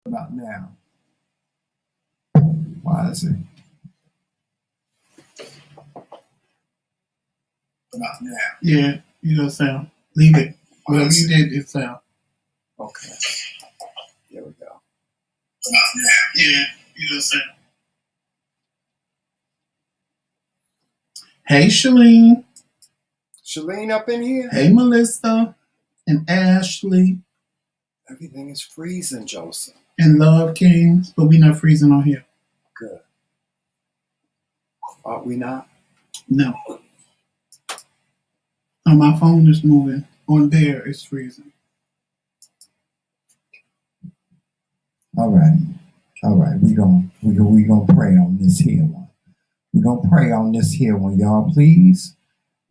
About now. Why is it? About now. Yeah, you know sound. Leave it. Whatever you did, it sound. Okay. There we go. Yeah, you know sound. Hey, Shalene. Shalene up in here? Hey, Melissa. And Ashley. Everything is freezing, Joseph. And Love Kings, but we not freezing on here. Good. Are we not? No. On my phone is moving. On there it's freezing. All right. All right. We gonna pray on this here one. We're gonna pray on this here one, y'all. Please.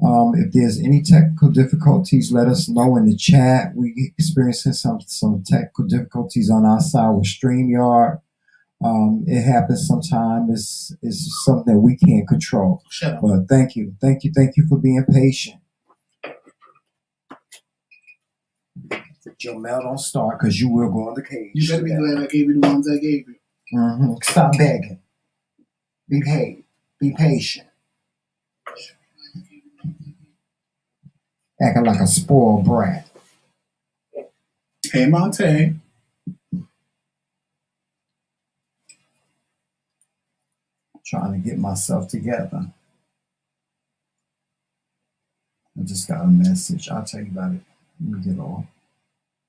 If there's any technical difficulties, let us know in the chat. We experiencing some technical difficulties on our side with StreamYard. It happens sometimes. It's something that we can't control. Shut up. But thank you for being patient. Your mail don't start because you will go on the cage. You better be glad I gave you the ones I gave you. Mm-hmm. Stop begging. Behave. Be patient. Acting like a spoiled brat. Hey, Monte. Trying to get myself together. I just got a message. I'll tell you about it when we get on.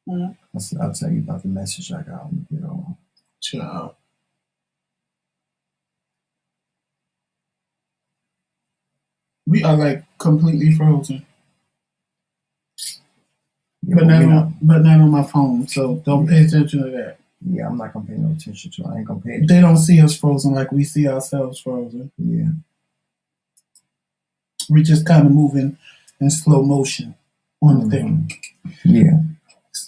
Mm-hmm. I'll tell you about the message I got when we get on. Ciao. We are like completely frozen. Yeah, but not on my phone, so don't pay attention to that. Yeah, I'm not gonna pay no attention to it. I ain't gonna pay attention. They don't see us frozen like we see ourselves frozen. Yeah. We just kind of moving in slow motion on the thing. Yeah.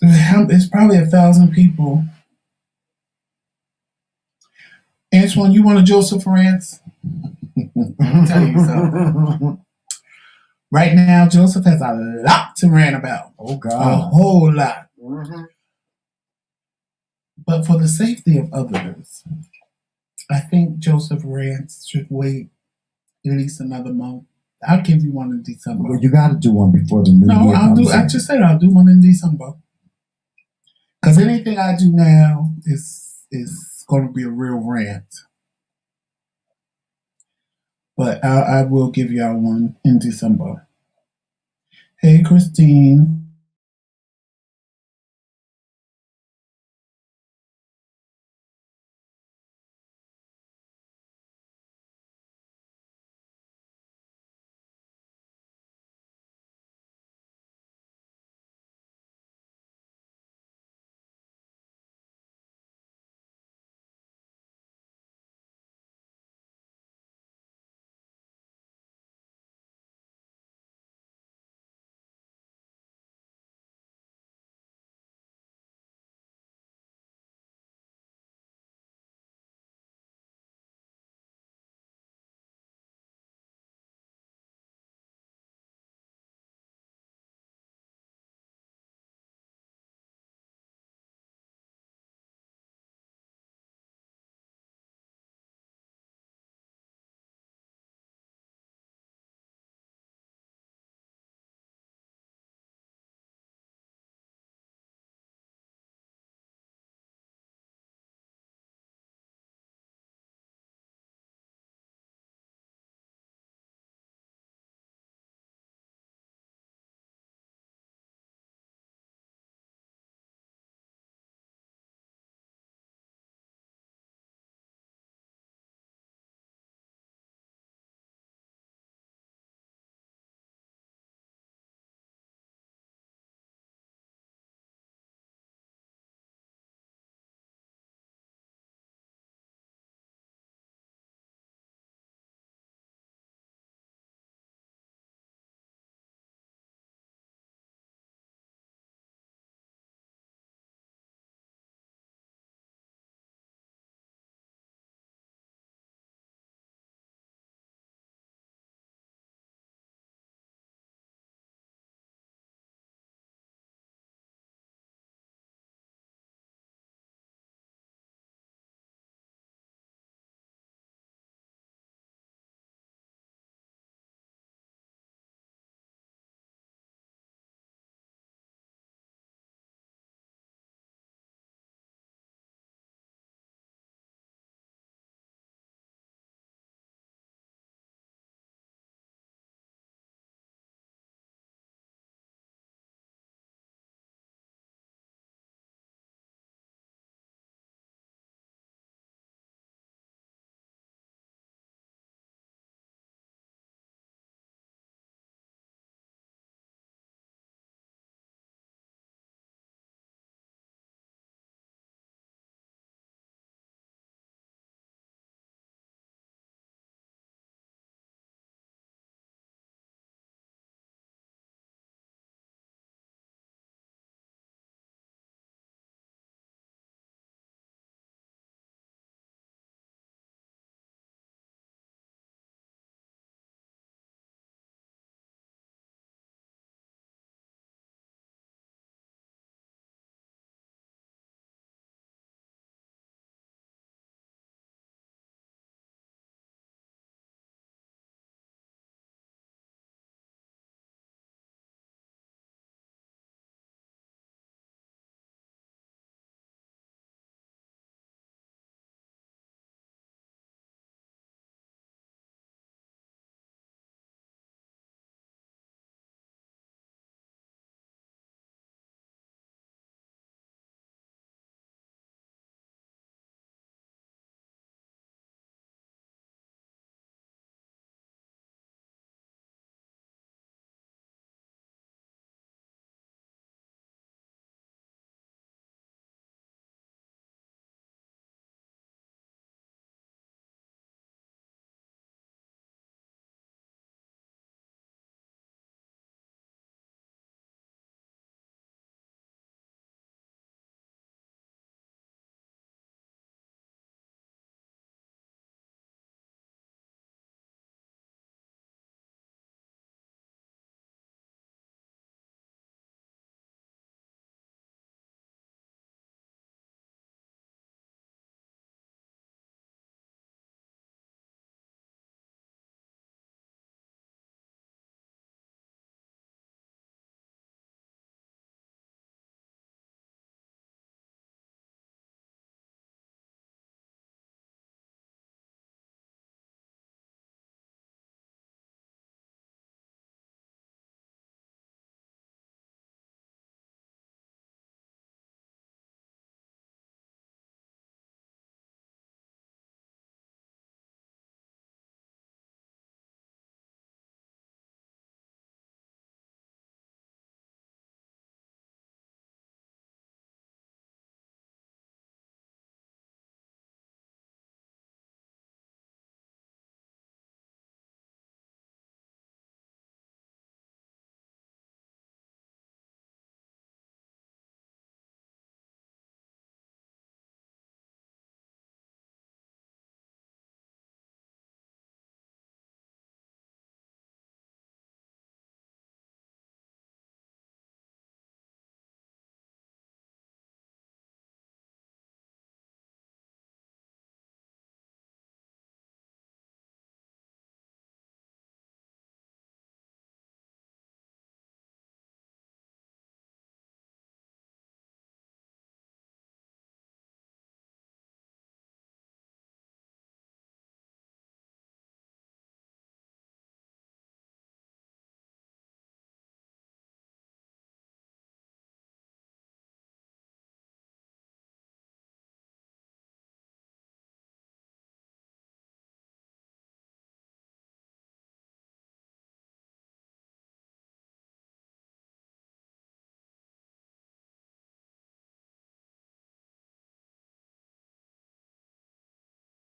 It's probably 1,000 people. Antoine, you want a Joseph France? I'll tell you something. Right now, Joseph has a lot to rant about. Oh, God. A whole lot. Mm-hmm. But for the safety of others, I think Joseph rants should wait at least another month. I'll give you one in December. Well, you got to do one before the new year comes in. I just said I'll do one in December. Because anything I do now is going to be a real rant. But I will give y'all one in December. Hey, Christine.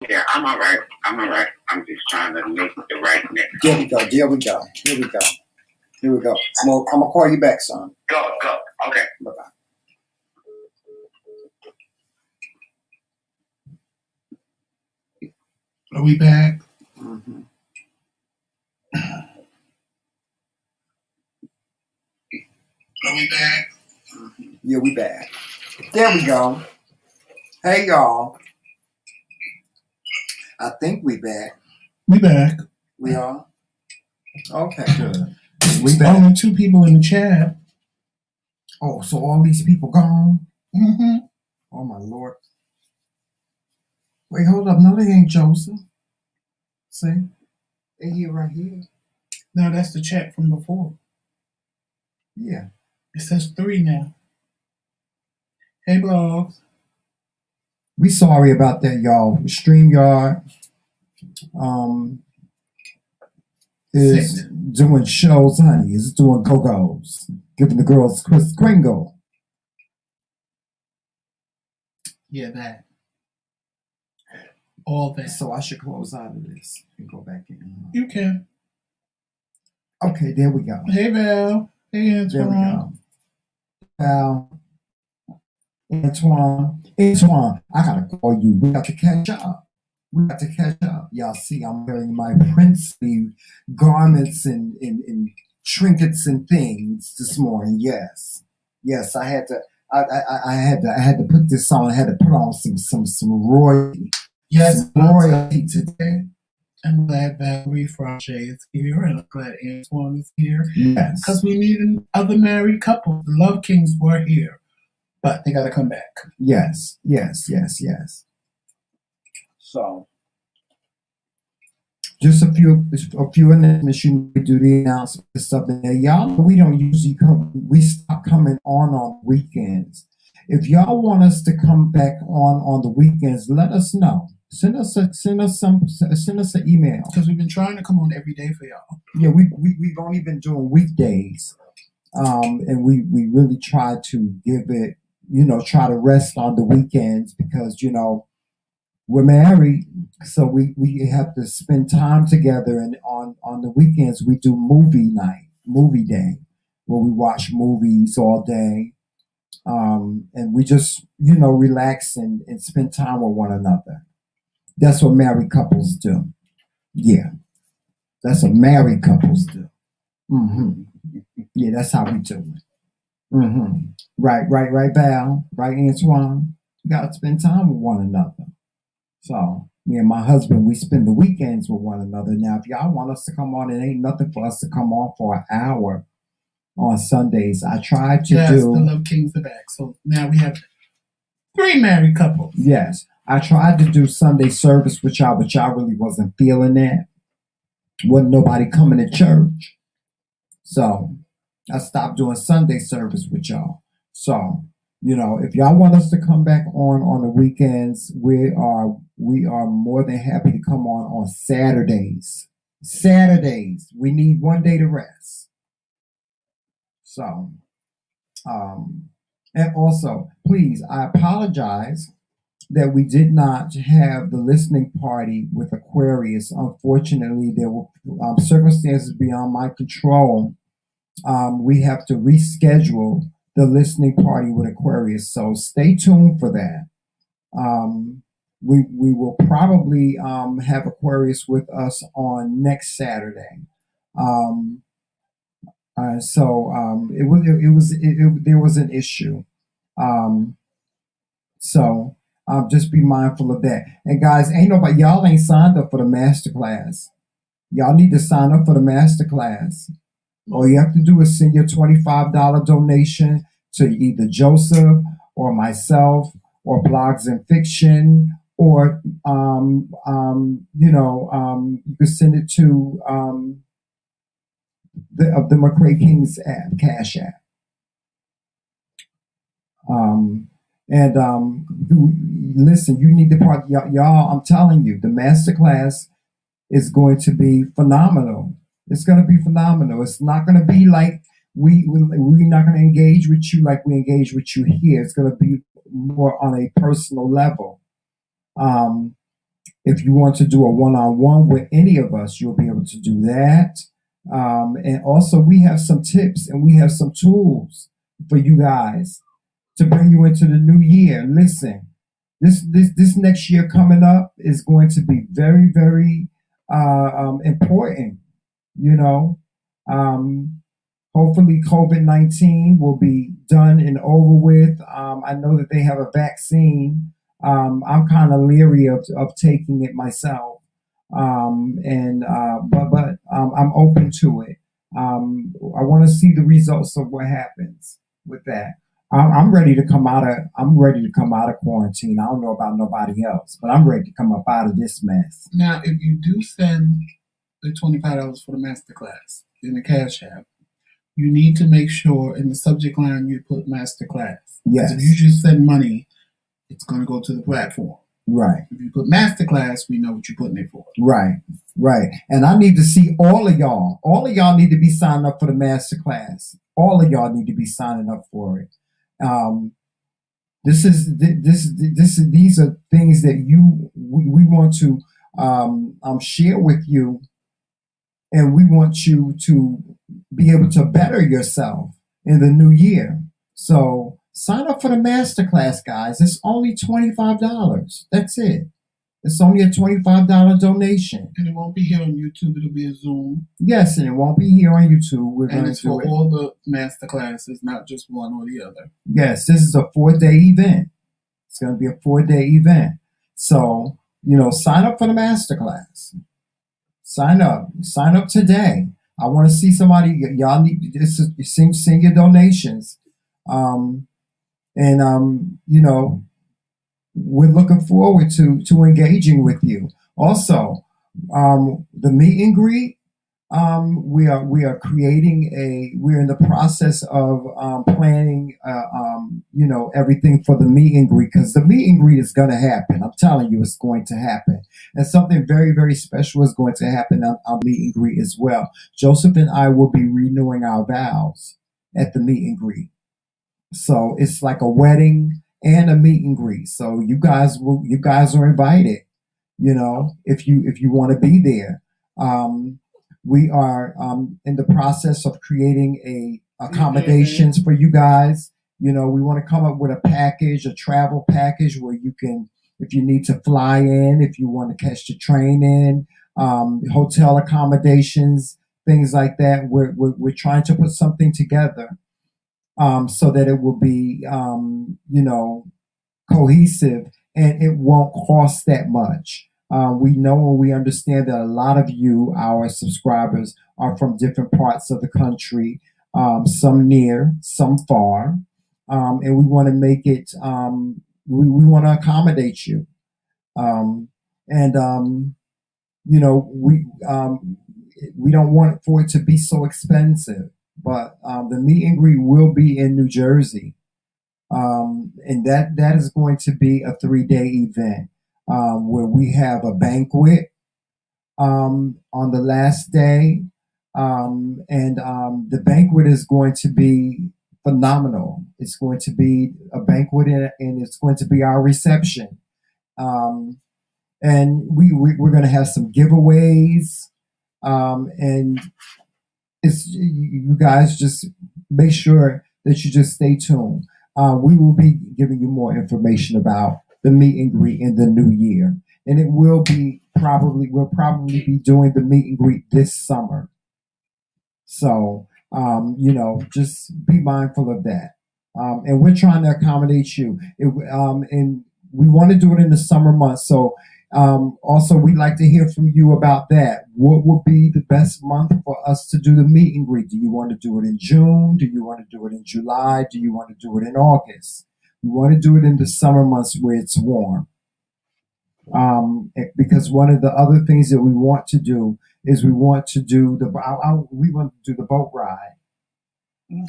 Yeah, I'm all right. I'm all right. I'm just trying to make the right next. There we go. There we go. Here we go. Here we go. I'm gonna call you back, son. Go. Okay. Bye bye. Are we back? Mm-hmm. Are we back? Yeah, we back. There we go. Hey, y'all. I think we back. We back. We are? Okay, good. We back. Only 2 people in the chat. Oh, so all these people gone? Mm-hmm. Oh, my Lord. Wait, hold up. No, they ain't Joseph. See? They here right here. No, that's the chat from before. Yeah. It says 3 now. Hey, blogs. We sorry about that, y'all. StreamYard is doing shows, honey. It's doing go-go's. Giving the girls Chris Kringle. Yeah, that. All that. So I should close out of this and go back in. You can. Okay, there we go. Hey, Val. Hey, Antoine. There we go. Val. Antoine, I gotta call you. We got to catch up. Y'all see, I'm wearing my princely garments and trinkets and things this morning. Yes, I had to. I had to put this on. I had to put on some royalty. Yes, some royalty today. I'm glad Valerie Franche is here, and I'm glad Antoine is here. Yes, because we need other married couples. The Love Kings were here, but they got to come back. Yes. So, just a few announcements. You do the announcement stuff there. Y'all know we don't usually come. We stop coming on weekends. If y'all want us to come back on the weekends, let us know. Send us an email, because we've been trying to come on every day for y'all. Yeah, we've only been doing weekdays, and we really try to give it, try to rest on the weekends because we're married, so we have to spend time together. And on the weekends we do movie day, where we watch movies all day, and we just relax and spend time with one another. That's what married couples do. Yeah, that's what married couples do. Mm-hmm. Yeah, that's how we do it. Mm-hmm. Right, Val. Right, Antoine. You got to spend time with one another. So, me and my husband, we spend the weekends with one another. Now, if y'all want us to come on, it ain't nothing for us to come on for an hour on Sundays. I tried to do... the Love Kings are back. So now we have 3 married couples. Yes. I tried to do Sunday service with y'all, but y'all really wasn't feeling that. Wasn't nobody coming to church. So, I stopped doing Sunday service with y'all. So, if y'all want us to come back on the weekends, we are more than happy to come on Saturdays. Saturdays, we need one day to rest. So, and also, please, I apologize that we did not have the listening party with Aquarius. Unfortunately, there were circumstances beyond my control. We have to reschedule the listening party with Aquarius, so stay tuned for that. We will probably have Aquarius with us on next Saturday. There was an issue. So just be mindful of that. And guys, y'all ain't signed up for the masterclass. Y'all need to sign up for the masterclass. All you have to do is send your $25 donation to either Joseph or myself or Blogs and Fiction, or you can send it to the McRae Kingz app, CashApp. Listen, you need to y'all. I'm telling you, the masterclass is going to be phenomenal. It's going to be phenomenal. It's not going to be like we're not going to engage with you like we engage with you here. It's going to be more on a personal level. If you want to do a one-on-one with any of us, you'll be able to do that. And also, we have some tips and we have some tools for you guys to bring you into the new year. Listen, this next year coming up is going to be very, very important. You know, hopefully COVID-19 will be done and over with. I know that they have a vaccine. I'm kind of leery of taking it myself, but I'm open to it. I want to see the results of what happens with that. I'm ready to come out of. I'm ready to come out of quarantine. I don't know about nobody else, but I'm ready to come up out of this mess. Now, if you do send the $25 for the masterclass in the Cash App, you need to make sure in the subject line you put masterclass. Yes. If you just send money, it's going to go to the platform. Right. If you put masterclass, we know what you're putting it for. Right. Right. And I need to see all of y'all. All of y'all need to be signing up for the masterclass. All of y'all need to be signing up for it. These are things that we want to share with you, and we want you to be able to better yourself in the new year. So sign up for the masterclass, guys. It's only $25. That's it. It's only a $25 donation. And it won't be here on YouTube. It'll be a Zoom. Yes, and it won't be here on YouTube. We're going to it's do for it. all the master classes, not just one or the other. Yes, this is a 4-day event. It's going to be a 4-day event. So, sign up for the masterclass. Sign up. Sign up today. I want to see somebody. Y'all need this. Send your donations. We're looking forward to engaging with you. Also, the meet and greet. We are creating we're in the process of planning everything for the meet and greet, because the meet and greet is going to happen. I'm telling you, it's going to happen, and something very, very special is going to happen on meet and greet as well. Joseph and I will be renewing our vows at the meet and greet, so it's like a wedding and a meet and greet. So you guys are invited. If you want to be there. We are in the process of creating accommodations for you guys. We want to come up with a travel package where you can, if you need to fly in, if you want to catch the train in, hotel accommodations, things like that. We're trying to put something together so that it will be, cohesive and it won't cost that much. We know and we understand that a lot of you, our subscribers, are from different parts of the country, some near, some far, and we want to make it. We want to accommodate you, we don't want for it to be so expensive. But the meet and greet will be in New Jersey, and that is going to be a 3-day event. Where we have a banquet on the last day, and the banquet is going to be phenomenal. It's going to be a banquet, and it's going to be our reception. And we're going to have some giveaways, and it's you guys just make sure that you just stay tuned. We will be giving you more information about the meet and greet in the new year, and it will be we'll probably be doing the meet and greet this summer. So just be mindful of that, and we're trying to accommodate you. And we want to do it in the summer months. So also we'd like to hear from you about that. What would be the best month for us to do the meet and greet? Do you want to do it in June? Do you want to do it in July? Do you want to do it in August? We want to do it in the summer months where it's warm. Because one of the other things that we want to do is we want to do the boat ride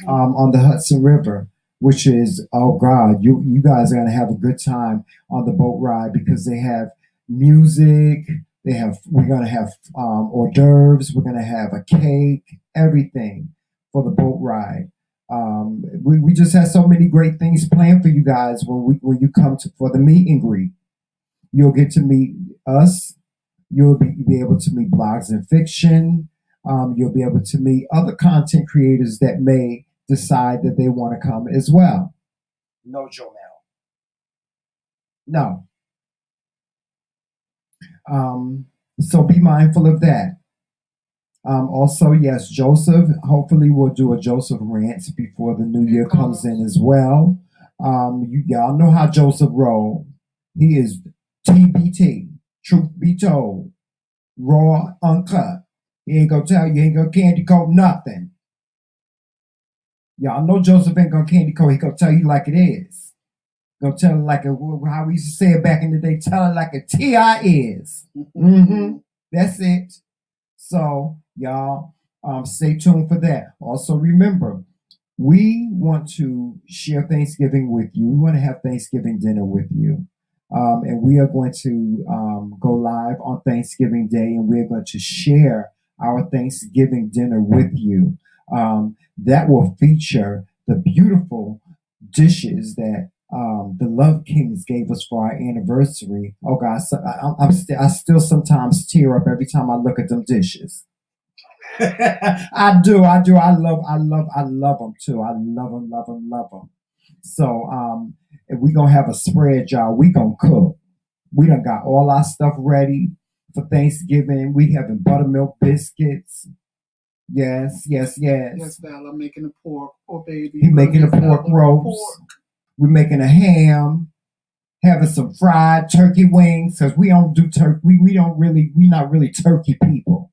on the Hudson River, which is, oh God, you guys are going to have a good time on the boat ride, because they have music. We're going to have hors d'oeuvres. We're going to have a cake, everything for the boat ride. We just have so many great things planned for you guys when you come for the meet and greet. You'll get to meet us. You'll be able to meet blogs and fiction. You'll be able to meet other content creators that may decide that they want to come as well. No, Joel. No. So be mindful of that. Also, yes, Joseph, hopefully we'll do a Joseph rant before the new year comes in as well. Y'all know how Joseph roll. He is TBT, truth be told, raw, uncut. He ain't gonna tell you, he ain't gonna candy coat nothing. Y'all know Joseph ain't gonna candy coat, he gonna tell you like it is. Gonna tell it like how we used to say it back in the day, tell it like a T.I. is. That's it. So, y'all, stay tuned for that. Also, remember, we want to share Thanksgiving with you. We want to have Thanksgiving dinner with you. And we are going to go live on Thanksgiving Day, and we're going to share our Thanksgiving dinner with you. That will feature the beautiful dishes that the Love Kingz gave us for our anniversary. Oh God, I still sometimes tear up every time I look at them dishes. I do. I love them too. I love them. So, if we gonna have a spread, y'all, we gonna cook. We done got all our stuff ready for Thanksgiving. We having buttermilk biscuits. Yes. Yes, Val, I'm making a pork. Oh, baby. He making a pork roast. We're making a ham, having some fried turkey wings, because we don't do turkey. We not really turkey people.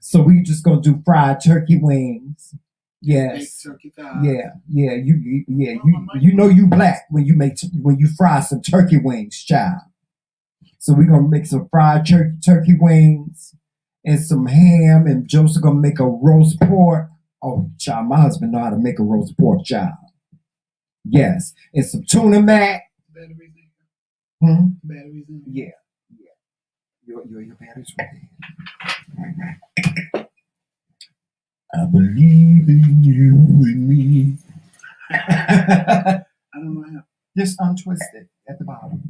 So we just gonna do fried turkey wings. Yes. Turkey yeah. You know you black when you fry some turkey wings, child. So we're gonna make some fried turkey wings and some ham, and Joseph gonna make a roast pork. Oh, child, my husband know how to make a roast pork, child. Yes, and some tuna mac. Batteries in here. Batteries in here. Yeah. Your batteries right there. I believe in you and me. I don't know how. Just untwist it at the bottom.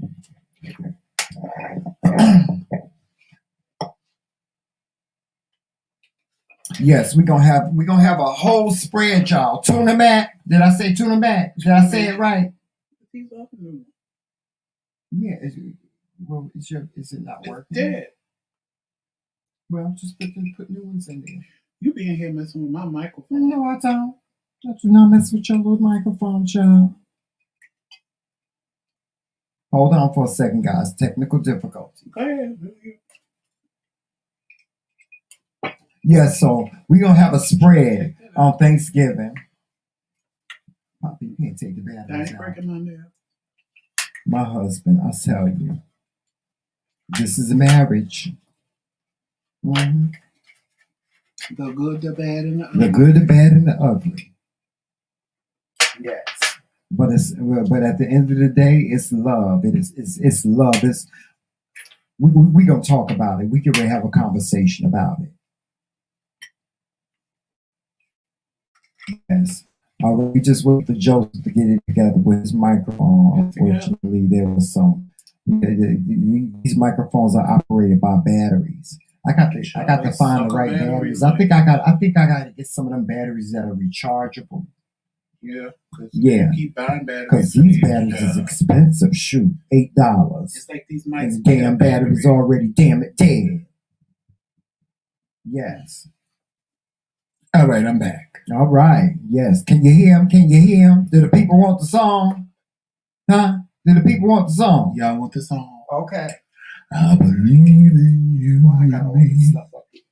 Yes, we're gonna have a whole spread, y'all. Tuna mac. Did I say tuna mac? Did I say it right? Yeah. Is it not working? It's dead. Well, just put new ones in there. You be in here messing with my microphone. No, I don't. I do not mess with your little microphone, child. Hold on for a second, guys. Technical difficulty. Go ahead. Yeah, so we're going to have a spread on Thanksgiving. Poppy, you can't take the batteries I ain't out. breaking my nail. My husband, I tell you, this is a marriage. Mm-hmm. The good, the bad, and the ugly. The good, the bad, and the ugly. Yes. But at the end of the day, it's love. It's love. We gonna talk about it. We can have a conversation about it. Yes. We just went to Joseph to get it together with his microphone. Unfortunately, there was some. These microphones are operated by batteries. I got to find the right batteries. I think I got to get some of them batteries that are rechargeable. Yeah. Yeah. Keep buying batteries. Because these batteries is expensive. Shoot, $8. It's like these mics. And damn batteries already damn it dead. Yes. All right, I'm back. All right. Yes. Can you hear him? Can you hear him? Do the people want the song? Huh? Do the people want the song? Y'all want the song? Okay. I believe in you. Well, I got all this stuff up here.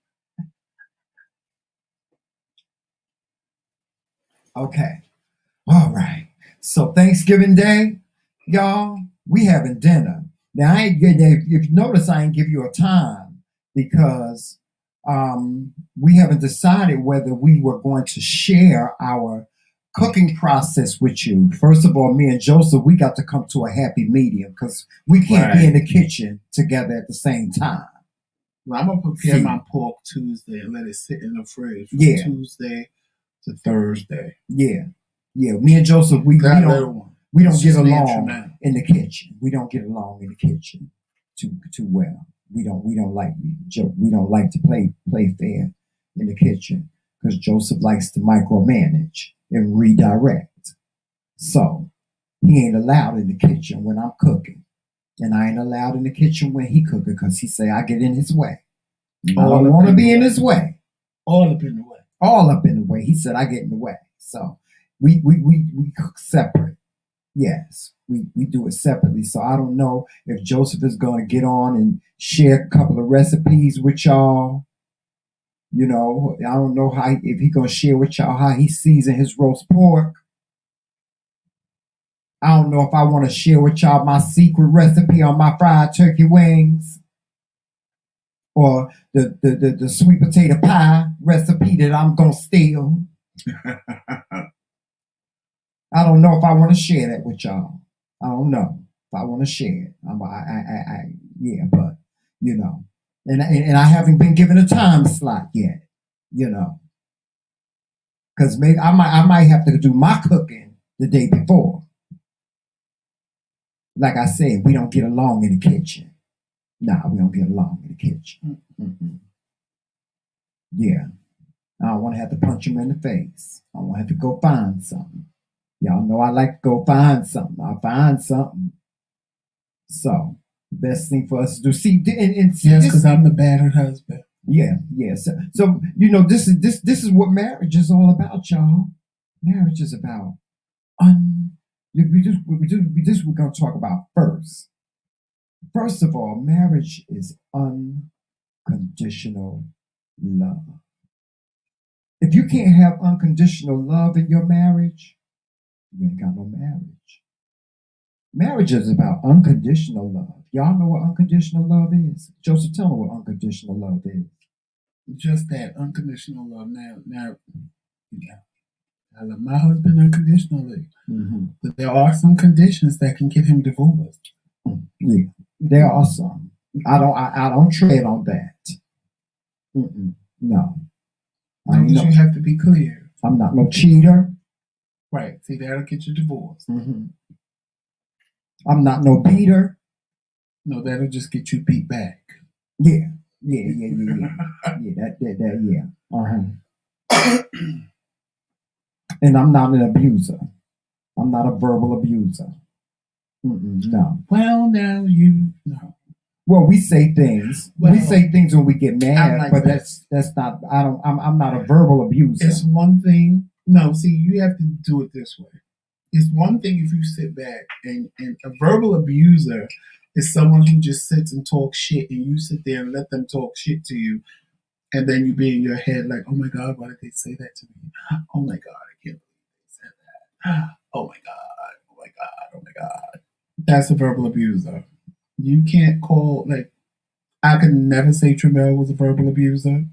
Okay. All right. So Thanksgiving Day, y'all, we having dinner. Now I ain't getting. If you notice, I ain't give you a time because we haven't decided whether we were going to share our cooking process with you. First of all, me and Joseph, we got to come to a happy medium because we can't be in the kitchen together at the same time. Well, I'm gonna prepare my pork Tuesday and let it sit in the fridge from Tuesday to Thursday. Yeah. Me and Joseph, we don't get along in the kitchen. We don't get along in the kitchen. too well. We don't like to play fair in the kitchen because Joseph likes to micromanage and redirect. So he ain't allowed in the kitchen when I'm cooking, and I ain't allowed in the kitchen when he cooking because he say I get in his way. I don't want to be in his way. All up in the way. All up in the way. He said I get in the way. So we cook separate. Yes, we do it separately. So I don't know if Joseph is going to get on and share a couple of recipes with y'all. You know, I don't know if he going to share with y'all how he seasons his roast pork. I don't know if I want to share with y'all my secret recipe on my fried turkey wings or the sweet potato pie recipe that I'm going to steal. I don't know if I want to share that with y'all. I don't know if I want to share it. Yeah, but you know, and I haven't been given a time slot yet. You know, because maybe I might have to do my cooking the day before. Like I said, we don't get along in the kitchen. Nah, we don't get along in the kitchen. Mm-mm. Yeah, I don't want to have to punch him in the face. I want to have to go find something. Y'all know I like to go find something. I find something. So, the best thing for us to do. See, yes, because I'm the battered husband. Yeah. So you know, this is what marriage is all about, y'all. Marriage is about we're gonna talk about first. First of all, marriage is unconditional love. If you can't have unconditional love in your marriage, you ain't got no marriage. Marriage is about unconditional love. Y'all know what unconditional love is? Joseph, tell me what unconditional love is. Just that unconditional love. Now, yeah, I love my husband unconditionally, but there are some conditions that can get him divorced. Yeah, there are some. I don't tread on that. No. You have to be clear. I'm not no cheater. Right. See, that'll get you divorced. I'm not no beater. No, that'll just get you beat back. Yeah. Yeah. And I'm not an abuser. I'm not a verbal abuser. No. Well, now you know. Well, we say things. We say things when we get mad, like but that's not. I'm not a verbal abuser. It's one thing. No, see, you have to do it this way. It's one thing if you sit back and a verbal abuser is someone who just sits and talks shit, and you sit there and let them talk shit to you, and then you be in your head like, oh my God, why did they say that to me? Oh my God, I can't believe they said that. Oh my God, oh my God, oh my God. That's a verbal abuser. You can't call, like, I could never say Tremel was a verbal abuser.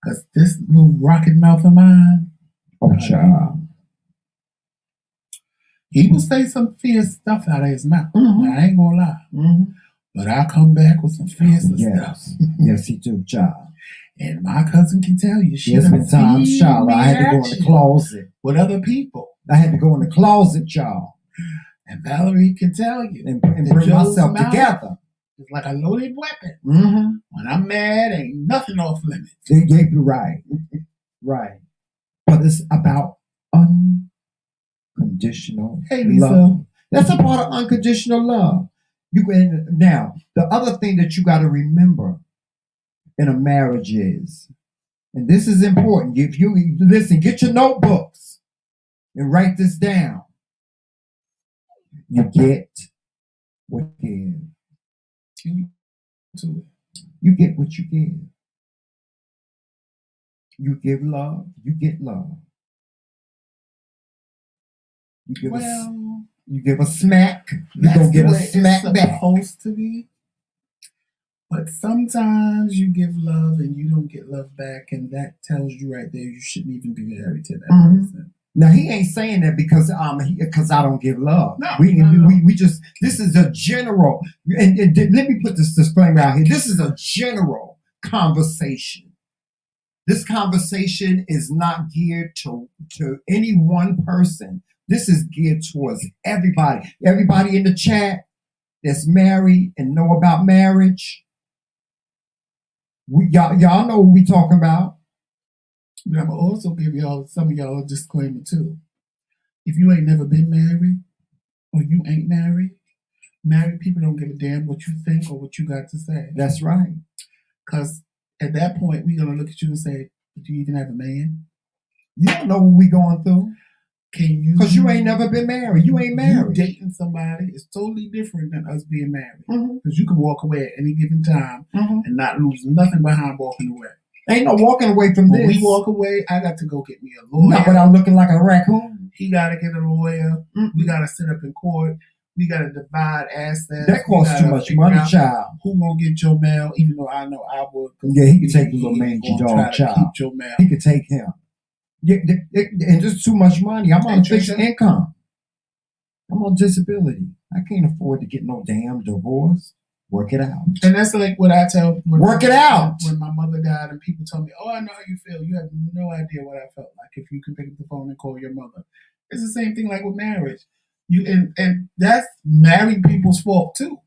Because this little rocket mouth of mine. Oh, child. He will say some fierce stuff out of his mouth. I ain't gonna lie. But I come back with some fierce stuff. Yes, he do, child. And my cousin can tell you. There's been times, child, I had to go in the closet. With other people. I had to go in the closet, y'all. And Valerie can tell you. And bring myself together. It's like a loaded weapon. When I'm mad, ain't nothing off limits. You're right. Right. But it's about unconditional love. That's a part of unconditional love. Now, the other thing that you got to remember in a marriage is, and this is important, if you listen, get your notebooks and write this down. You get what you give. You get what you give. You give love, you get love. You give a smack, you're going to get a smack back. It's supposed to be. But sometimes you give love and you don't get love back, and that tells you right there you shouldn't even be married to that person. Now he ain't saying that because I don't give love. No, we just, this is a general, and let me put this disclaimer out here. This is a general conversation. This conversation is not geared to any one person. This is geared towards everybody. Everybody in the chat, that's married and know about marriage, y'all know what we talking about. But I'm gonna also give some of y'all a disclaimer too. If you ain't never been married or you ain't married people don't give a damn what you think or what you got to say. That's right. Because at that point, we're gonna look at you and say, "Do you even have a man? You don't know what we going through. Can you? Because you ain't never been married. You ain't married. You dating somebody is totally different than us being married. Mm-hmm. Because you can walk away at any given time and not lose nothing behind walking away. Ain't no walking away from when this. we walk away, I got to go get me a lawyer. Not without looking like a raccoon. He got to get a lawyer. We got to sit up in court. We got to divide assets. That costs too much money, child. Who gonna get your mail? Even though I know I would. Yeah, he can take the little mangy dog, child. Keep your mail. He can take him. Yeah, and just too much money. I'm on fixed income. I'm on disability. I can't afford to get no damn divorce. Work it out. And that's like what I tell. Work it out. When my mother died and people tell me, "Oh, I know how you feel." You have no idea what I felt like if you could pick up the phone and call your mother. It's the same thing like with marriage. And that's married people's fault too.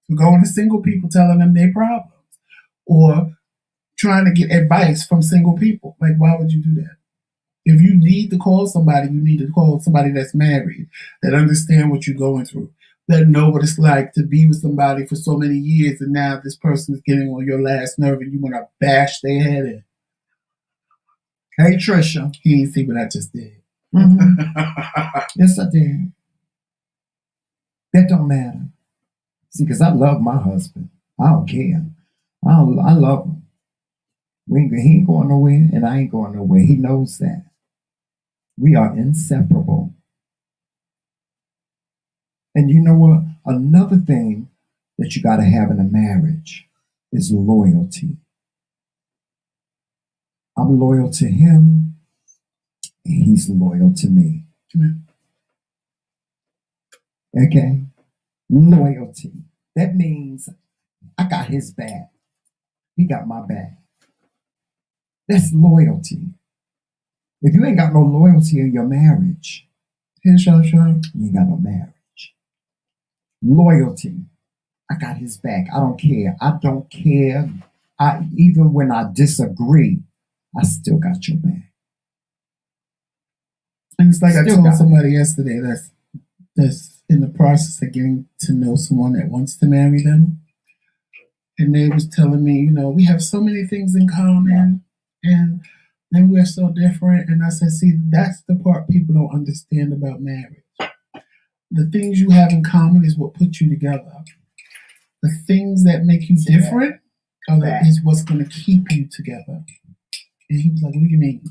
For going to single people telling them their problems or trying to get advice from single people. Like, why would you do that? If you need to call somebody, you need to call somebody that's married, that understand what you're going through, that know what it's like to be with somebody for so many years, and now this person is getting on your last nerve, and you want to bash their head in. Hey, Trisha. He didn't see what I just did. Yes, I did. That don't matter. See, because I love my husband. I don't care. I love him. He ain't going nowhere, and I ain't going nowhere. He knows that. We are inseparable. And you know what? Another thing that you got to have in a marriage is loyalty. I'm loyal to him, and he's loyal to me. Okay? Loyalty. That means I got his back. He got my back. That's loyalty. If you ain't got no loyalty in your marriage, you ain't got no marriage. Loyalty. I got his back. I don't care. I don't care. Even when I disagree, I still got your back. And it's like I told somebody yesterday that's in the process of getting to know someone that wants to marry them. And they was telling me, we have so many things in common and we're so different. And I said, see, that's the part people don't understand about marriage. The things you have in common is what puts you together. The things that make you different is what's going to keep you together. And he was like, what do you mean?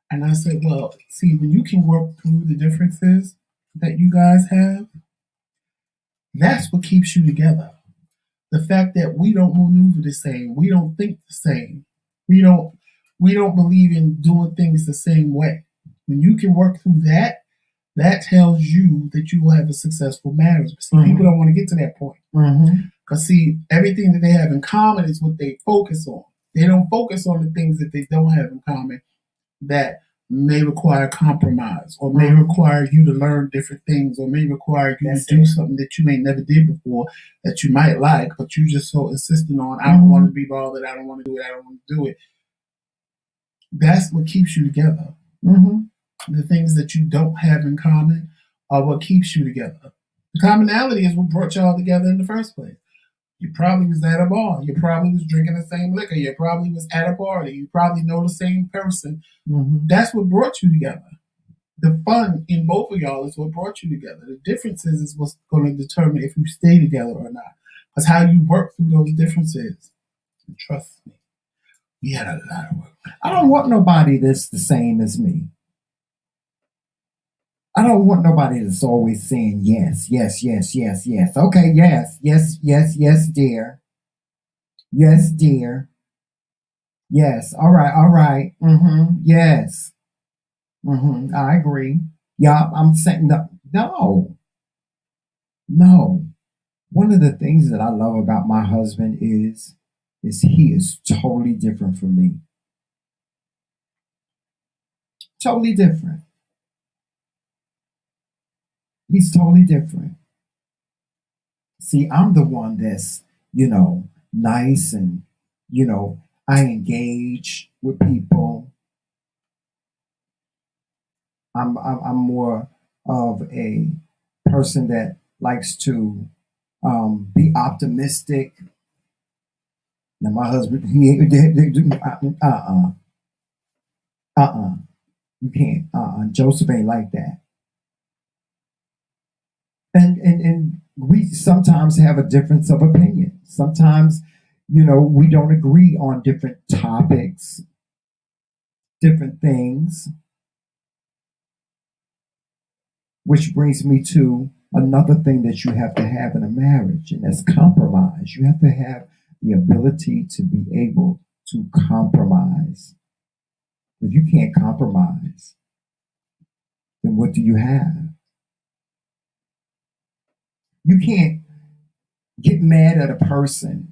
And I said, well, see, when you can work through the differences that you guys have, that's what keeps you together. The fact that we don't maneuver the same, we don't think the same, we don't believe in doing things the same way. When you can work through that, that tells you that you will have a successful marriage. But see, people don't want to get to that point. Because see, everything that they have in common is what they focus on. They don't focus on the things that they don't have in common that may require compromise or may require you to learn different things or may require you to do something that you may never did before that you might like, but you just so insistent on, I don't want to be bothered, I don't want to do it, I don't want to do it. That's what keeps you together. The things that you don't have in common are what keeps you together. The commonality is what brought y'all together in the first place. You probably was at a bar. You probably was drinking the same liquor. You probably was at a party. You probably know the same person. That's what brought you together. The fun in both of y'all is what brought you together. The differences is what's going to determine if you stay together or not. Because how you work through those differences. And trust me, we had a lot of work. I don't want nobody that's the same as me. I don't want nobody that's always saying yes, yes, yes, yes, yes. Okay, yes, yes, yes, yes, dear. Yes, dear. Yes, all right. Yes. I agree. Yeah, I'm saying no. One of the things that I love about my husband is he is totally different from me. Totally different. He's totally different. See, I'm the one that's, nice and, I engage with people. I'm more of a person that likes to be optimistic. Now, my husband, uh, you can't, Joseph ain't like that. And we sometimes have a difference of opinion. Sometimes, we don't agree on different topics, different things, which brings me to another thing that you have to have in a marriage, and that's compromise. You have to have the ability to be able to compromise. If you can't compromise, then what do you have? You can't get mad at a person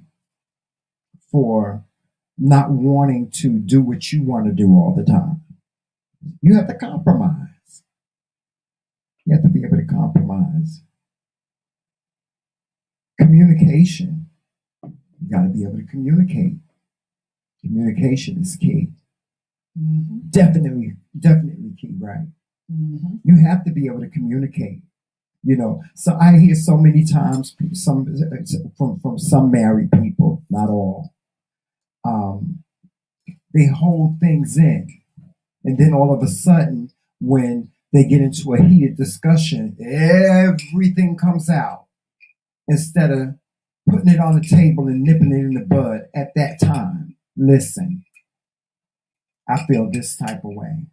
for not wanting to do what you want to do all the time. You have to compromise. You have to be able to compromise. Communication. You got to be able to communicate. Communication is key. Mm-hmm. Definitely key, right? Mm-hmm. You have to be able to communicate. So I hear so many times from some married people, not all. They hold things in, and then all of a sudden, when they get into a heated discussion, everything comes out instead of putting it on the table and nipping it in the bud at that time. Listen, I feel this type of way.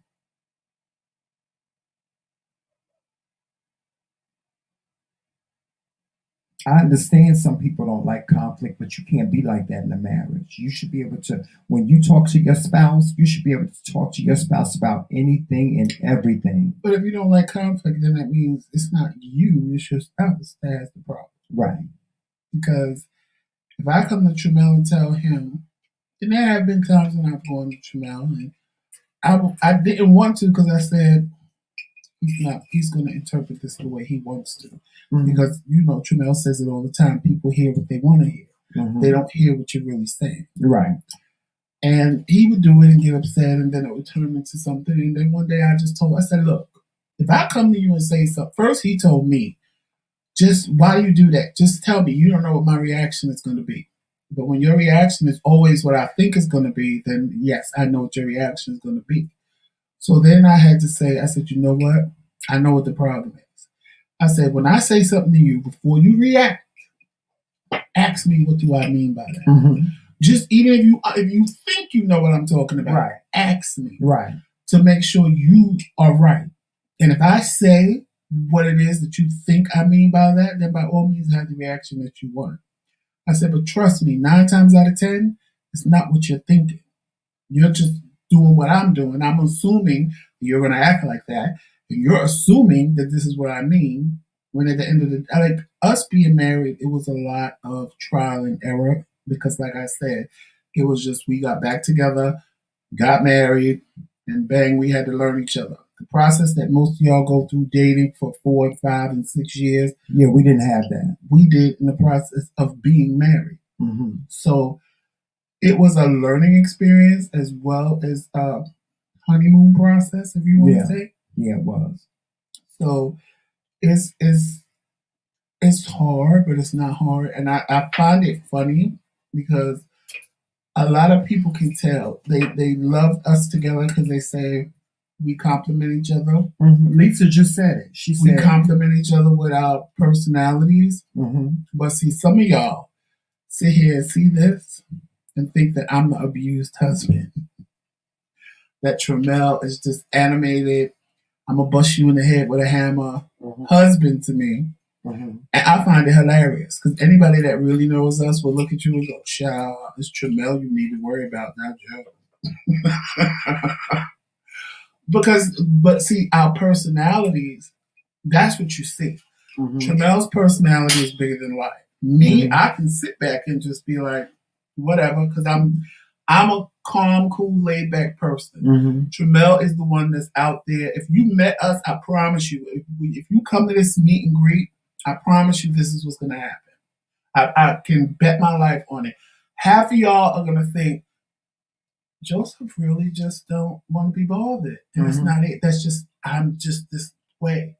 I understand some people don't like conflict, but you can't be like that in a marriage. You should be able to, when you talk to your spouse, you should be able to talk to your spouse about anything and everything. But if you don't like conflict, then that means it's not you, it's your spouse that has the problem. Right. Because if I come to Tramel and tell him, and there have been times when I've gone to Tramel, and I didn't want to because I said, he's going to interpret this the way he wants to. Mm-hmm. Because, Tramel says it all the time. People hear what they want to hear. Mm-hmm. They don't hear what you're really saying. Right. And he would do it and get upset, and then it would turn into something. And then one day I said, look, if I come to you and say something, first he told me, just why do you do that? Just tell me. You don't know what my reaction is going to be. But when your reaction is always what I think is going to be, then yes, I know what your reaction is going to be. So then I had to say, I said, you know what? I know what the problem is. I said, when I say something to you, before you react, ask me what do I mean by that. Mm-hmm. Just even if you think you know what I'm talking about, right. Ask me. Right. To make sure you are right. And if I say what it is that you think I mean by that, then by all means have the reaction that you want. I said, but trust me, 9 times out of 10, it's not what you're thinking. You're just doing what I'm doing. I'm assuming you're going to act like that. And you're assuming that this is what I mean. When at the end of the day, like us being married, it was a lot of trial and error because, like I said, it was just we got back together, got married, and bang, we had to learn each other. The process that most of y'all go through dating for 4, 5, and 6 years. Yeah, we didn't have that. We did in the process of being married. Mm-hmm. So it was a learning experience as well as a honeymoon process, if you want to say. Yeah, it was. So it's hard, but it's not hard. And I find it funny because a lot of people can tell. They love us together because they say we complement each other. Mm-hmm. Lisa just said it. She said we complement each other with our personalities. Mm-hmm. But see, some of y'all sit here and see this and think that I'm the abused husband. That Tramel is just animated. I'm going to bust you in the head with a hammer. Mm-hmm. Husband to me. Mm-hmm. And I find it hilarious because anybody that really knows us will look at you and go, child, it's Tramel you need to worry about, not Joe. But see, our personalities, that's what you see. Mm-hmm. Tramel's personality is bigger than life. Me, mm-hmm. I can sit back and just be like, whatever, because I'm a calm, cool, laid back person. Mm-hmm. Tramel is the one that's out there. If you met us, I promise you, if you come to this meet and greet, I promise you this is what's going to happen. I can bet my life on it. Half of y'all are gonna think Joseph really just don't want to be bothered, and it's not it. That's just I'm just this way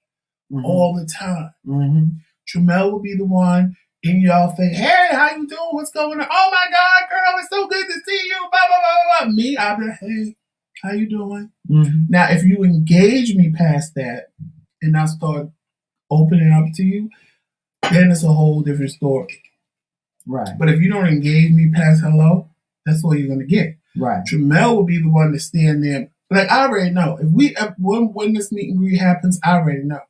all the time. Tramel will be the one in y'all face. Hey, how you doing? What's going on? Oh my God, girl, it's so good to see you. Blah blah blah blah. Me, I'll be like, hey, how you doing? Now, if you engage me past that, and I start opening up to you, then it's a whole different story. Right. But if you don't engage me past hello, that's all you're gonna get. Right. Tramel will be the one to stand there. Like I already know. When this meet and greet happens, I already know.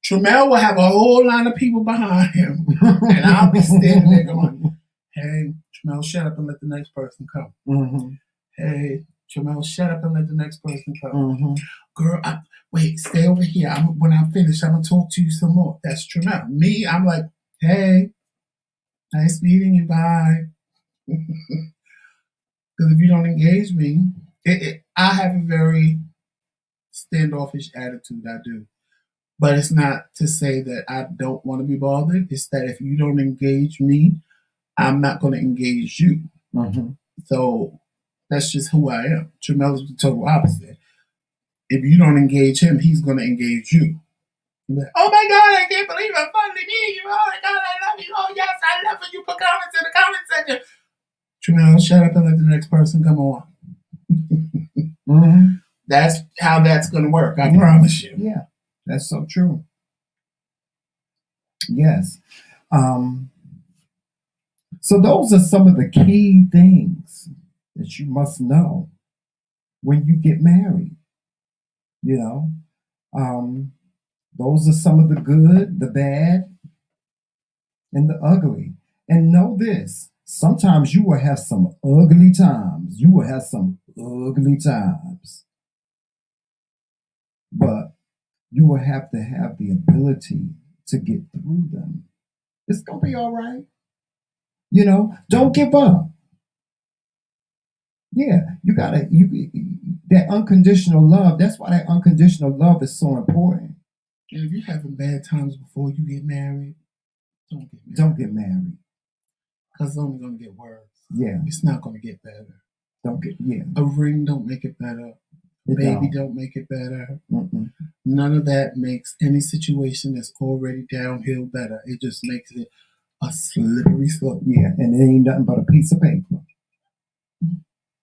Tramel will have a whole line of people behind him, and I'll be standing there going, "Hey, Tramel, shut up and let the next person come." Hey, Tramel, shut up and let the next person come. Girl, wait, stay over here. When I finish, I'm gonna talk to you some more. That's Tramel. Me, I'm like, hey, nice meeting you. Bye. Because if you don't engage me, I have a very standoffish attitude. I do. But it's not to say that I don't want to be bothered. It's that if you don't engage me, I'm not going to engage you. So that's just who I am. Tramel is the total opposite. If you don't engage him, he's going to engage you. Like, oh my God, I can't believe I'm finally meeting you. Oh my God, I love you. Oh yes, I love you. Put comments in the comment section. Tramel, shut up and let the next person come on. That's how that's going to work. I promise you. Yeah, that's so true. Yes. So those are some of the key things that you must know when you get married. You know, those are some of the good, the bad, and the ugly. And know this. Sometimes you will have some ugly times. You will have some ugly times. But you will have to have the ability to get through them. It's going to be all right. You know, don't give up. Yeah, you got to, that unconditional love, that's why that unconditional love is so important. And if you're having bad times before you get married, don't get married. Because it's only going to get worse. Yeah. It's not going to get better. Yeah. A ring don't make it better. A baby don't make it better. None of that makes any situation that's already downhill better. It just makes it a slippery slope. Yeah, and it ain't nothing but a piece of paper.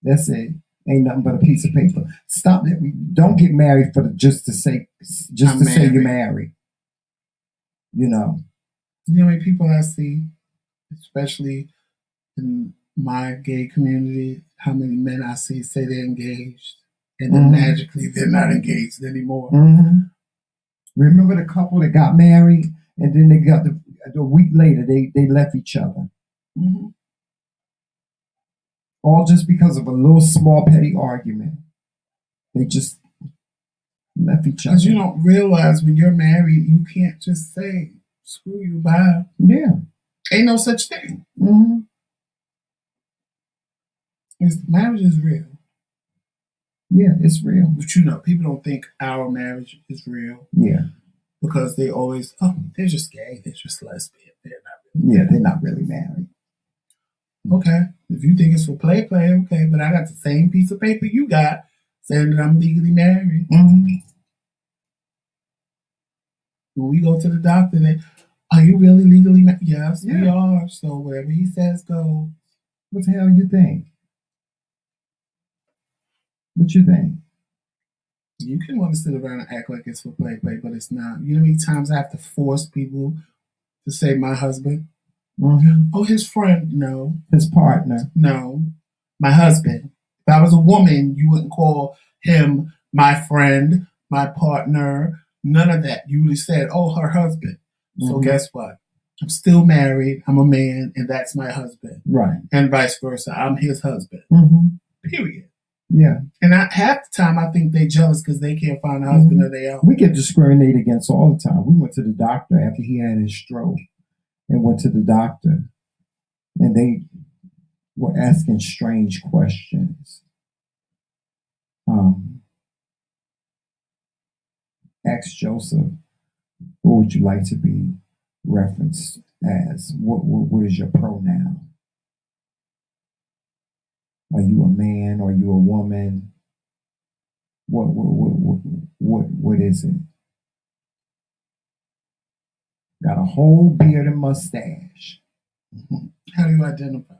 That's it. Ain't nothing but a piece of paper. Stop it. Don't get married for just to say you're married. You know. You know how many people I see, especially in my gay community, how many men I see say they're engaged, and then magically they're not engaged anymore. Remember the couple that got married, and then they got a week later they left each other. All just because of a little small petty argument. They just left each other. Because you don't realize when you're married, you can't just say, screw you, bye. Yeah. Ain't no such thing. Marriage is real. Yeah, it's real. But you know, people don't think our marriage is real. Yeah. Because they always, they're just gay, they're just lesbian. They're not really married. Okay. If you think it's for play, okay. But I got the same piece of paper you got saying that I'm legally married. When we go to the doctor, are you really legally married? Yes, we are. So whatever he says goes. What the hell you think? What you think? You can want to sit around and act like it's for play, but it's not. You know how many times I have to force people to say my husband? Oh, his friend? No. His partner? No. My husband. If I was a woman, you wouldn't call him my friend, my partner, none of that. You would have said, oh, her husband. So guess what? I'm still married. I'm a man, and that's my husband. Right. And vice versa. I'm his husband. Period. Yeah. And half the time I think they're jealous because they can't find a husband of their own. We get discriminated against all the time. We went to the doctor after he had his stroke and went to the doctor, and they were asking strange questions. Asked Joseph, what would you like to be referenced as? What is your pronoun? Are you a man? Are you a woman? What is it? Got a whole beard and mustache. How do you identify?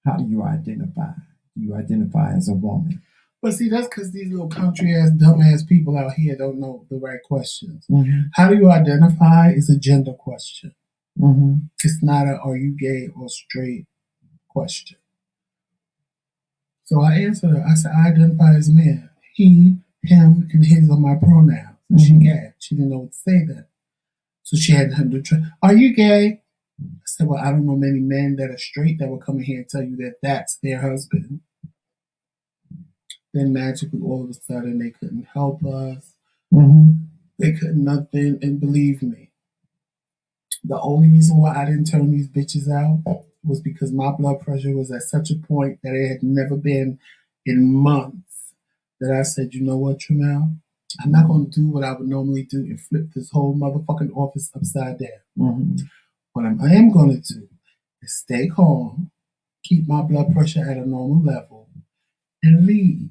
How do you identify? Do you identify as a woman? But see, that's because these little country ass, dumb ass people out here don't know the right questions. Mm-hmm. How do you identify is a gender question. Mm-hmm. It's not a are you gay or straight question. So I answered her. I said, I identify as a man. He, him, and his are my pronouns. And she gagged. She didn't know what to say then. So she had him to try, are you gay? I said, well, I don't know many men that are straight that will come in here and tell you that that's their husband. Then magically, all of a sudden, they couldn't help us. Mm-hmm. They couldn't nothing. And believe me, the only reason why I didn't turn these bitches out was because my blood pressure was at such a point that it had never been in months that I said, you know what, Tramel? I'm not going to do what I would normally do and flip this whole motherfucking office upside down. Mm-hmm. What I am going to do is stay calm, keep my blood pressure at a normal level, and leave.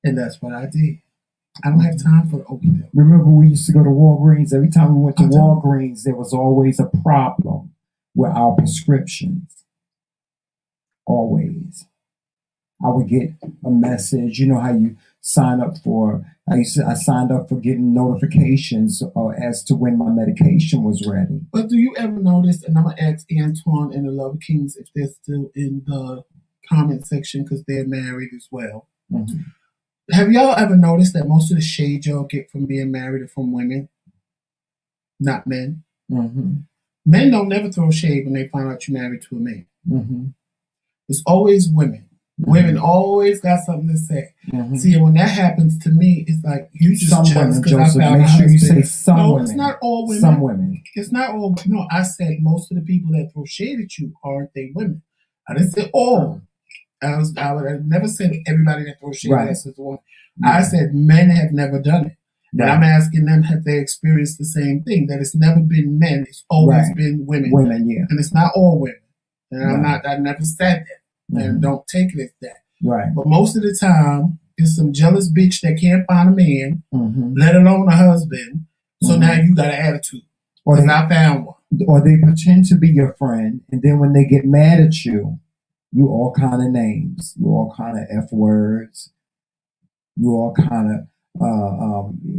And that's what I did. I don't have time for the okie doke. Remember, we used to go to Walgreens. Every time we went to Walgreens, there was always a problem with our prescriptions. Always. I would get a message. You know how you sign up for? I signed up for getting notifications as to when my medication was ready. But do you ever notice? And I'm gonna ask Antoine and the TheMKingz if they're still in the comment section because they're married as well. Mm-hmm. Have y'all ever noticed that most of the shade y'all get from being married are from women, not men? Mm-hmm. Men don't never throw shade when they find out you're married to a man. Mm-hmm. It's always women. Mm-hmm. Women always got something to say. Mm-hmm. See, and when that happens to me, it's like you just some jealous women, Joseph. Make sure you say some women. No, it's not all women. Some women. It's not all. No, I said most of the people that throw shade at you aren't they women. I didn't say all. I would have never said everybody that throws shade at us is a woman. Yeah. I said men have never done it. And I'm asking them, have they experienced the same thing? That it's never been men, it's always been women. Women, yeah. And it's not all women. And I never said that. Mm-hmm. And don't take it as that. Right. But most of the time, it's some jealous bitch that can't find a man, let alone a husband. So now you got an attitude. Because I found one. Or they pretend to be your friend, and then when they get mad at you, you all kind of names. You all kind of F words. You all kind of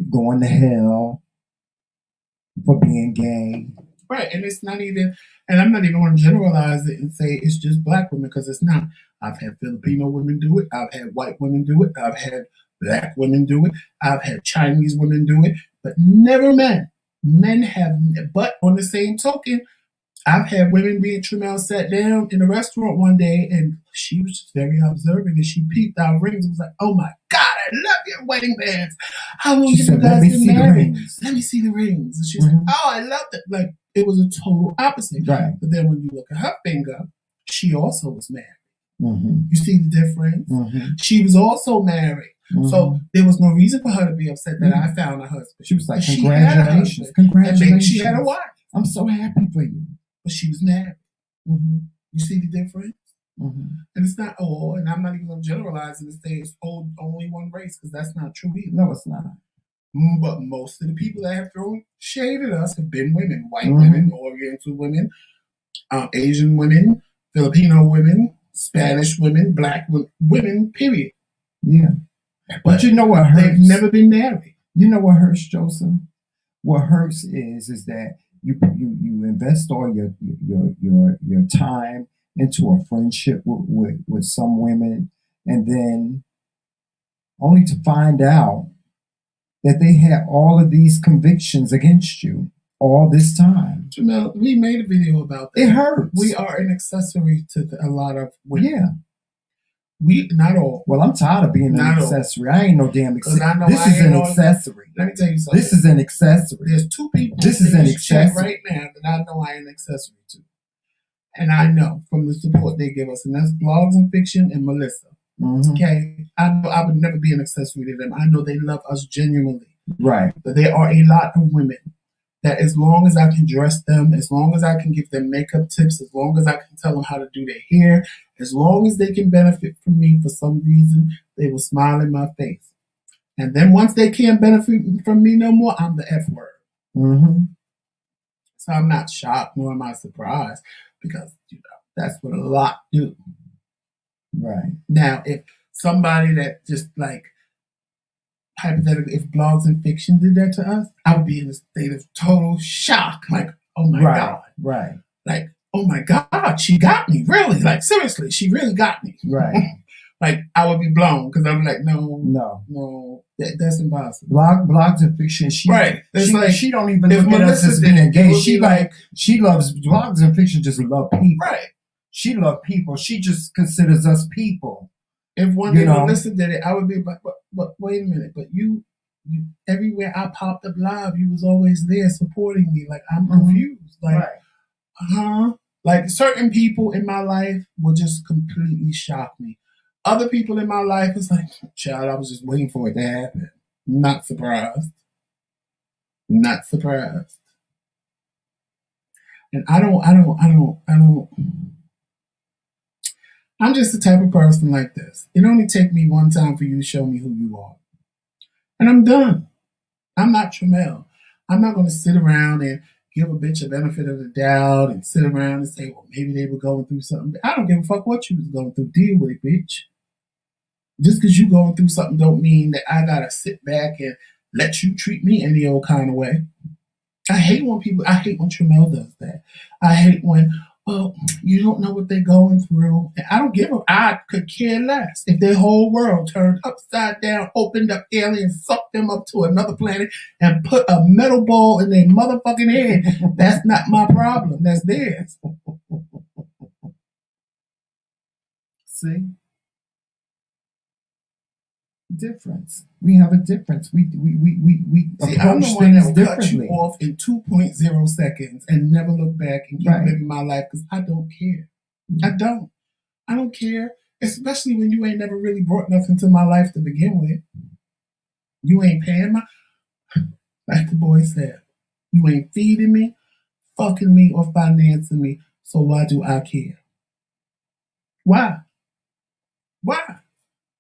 going to hell for being gay. Right, and it's not even, and I'm not even going to generalize it and say it's just black women, because it's not. I've had Filipino women do it. I've had white women do it. I've had black women do it. I've had Chinese women do it, but never men. Men have, but on the same token, I've had women being Tramel sat down in a restaurant one day, and she was just very observant, and she peeped our rings and was like, "Oh my God, I love your wedding bands. How long have you guys been married? Let me see the rings." And she was like, "Oh, I love it." Like, it was a total opposite. Right. But then when you look at her finger, she also was married. You see the difference? She was also married. So there was no reason for her to be upset that I found a husband. She was like, congratulations. Congratulations. And maybe she had a wife. I'm so happy for you. But she was married. You see the difference? And it's not all, and I'm not even going to generalize and say it's only one race, because that's not true either. No, it's not. But most of the people that have thrown shade at us have been women. White women, Oriental women, Asian women, Filipino women, Spanish women, black women, period. Yeah. But you know what hurts? They've never been married. You know what hurts, Joseph? What hurts is that you invest all your time into a friendship with some women, and then only to find out that they had all of these convictions against you all this time. Jamel, we made a video about that. It hurts. We are an accessory to a lot of women. Yeah. We, not all. Well, I'm tired of being an accessory. I ain't no damn accessory. This is an accessory. Let me tell you something. This is an accessory. There's two people this is an accessory right now that I know I am an accessory to. And I know from the support they give us, and that's Blogs and Fiction and Melissa. Okay? I know I would never be an accessory to them. I know they love us genuinely. Right. But there are a lot of women that as long as I can dress them, as long as I can give them makeup tips, as long as I can tell them how to do their hair, as long as they can benefit from me for some reason, they will smile in my face. And then once they can't benefit from me no more, I'm the F word. Mm-hmm. So I'm not shocked, nor am I surprised, because that's what a lot do. Right. Now, if somebody that just like, hypothetically, if blogs and fiction did that to us, I would be in a state of total shock. Like, oh my God. Right. Like, oh my God, she got me. Really? Like, seriously, she really got me. Right. Like, I would be blown because I'm like, no, that's impossible. Blogs and fiction. Right. It's like, she don't even look at us as being engaged. She loves blogs and fiction. Just love people. Right. She loves people. She just considers us people. If one day Melissa did it, I would be, but wait a minute. But you everywhere I popped up live, you was always there supporting me. Like, I'm confused. Like, Like, certain people in my life will just completely shock me. Other people in my life is like, child, I was just waiting for it to happen. Not surprised. Not surprised. And I'm just the type of person like this. It only take me one time for you to show me who you are. And I'm done. I'm not Tramel. I'm not going to sit around and give a bitch a benefit of the doubt and sit around and say, well, maybe they were going through something. I don't give a fuck what you was going through. Deal with it, bitch. Just because you going through something don't mean that I got to sit back and let you treat me any old kind of way. I hate when Tramel does that. I hate when, well, you don't know what they're going through. And I could care less if their whole world turned upside down, opened up aliens, sucked them up to another planet, and put a metal ball in their motherfucking head. That's not my problem. That's theirs. See? Difference. We have a difference. We See, I'm the one that will cut you off in 2.0 seconds and never look back and keep living my life because I don't care. I don't care. Especially when you ain't never really brought nothing to my life to begin with. You ain't paying like the boy said, you ain't feeding me, fucking me, or financing me. So why do I care? Why?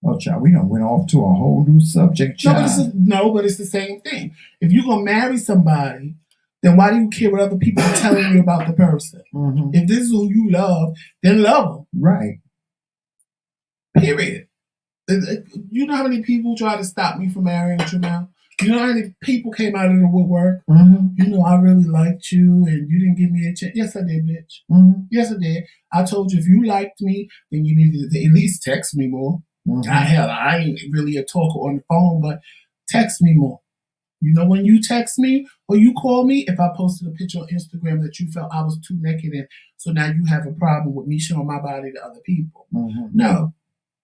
Oh, child, we done went off to a whole new subject, child. But it's the same thing. If you're going to marry somebody, then why do you care what other people are telling you about the person? Mm-hmm. If this is who you love, then love them. Right. Period. You know how many people try to stop me from marrying Tramel? You know how many people came out of the woodwork? Mm-hmm. You know, I really liked you and you didn't give me a chance. Yes, I did, bitch. Mm-hmm. Yes, I did. I told you if you liked me, then you needed to at least text me more. Mm-hmm. I ain't really a talker on the phone, but text me more. You know, when you text me or you call me, if I posted a picture on Instagram that you felt I was too naked in, so now you have a problem with me showing my body to other people. Mm-hmm. No,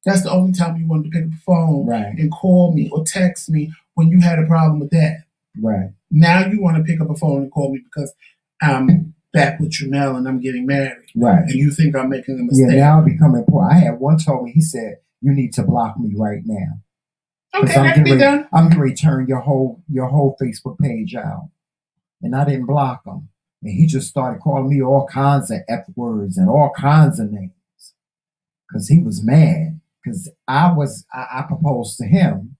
that's the only time you wanted to pick up the phone and call me or text me when you had a problem with that. Right. Now you want to pick up a phone and call me because I'm back with Tramel and I'm getting married. Right. And you think I'm making a mistake. Yeah, now I'm becoming poor. I had one told me, he said, you need to block me right now. Okay, that can be done. I'm going to turn your whole Facebook page out. And I didn't block him. And he just started calling me all kinds of F words and all kinds of names. Because he was mad. Because I proposed to him.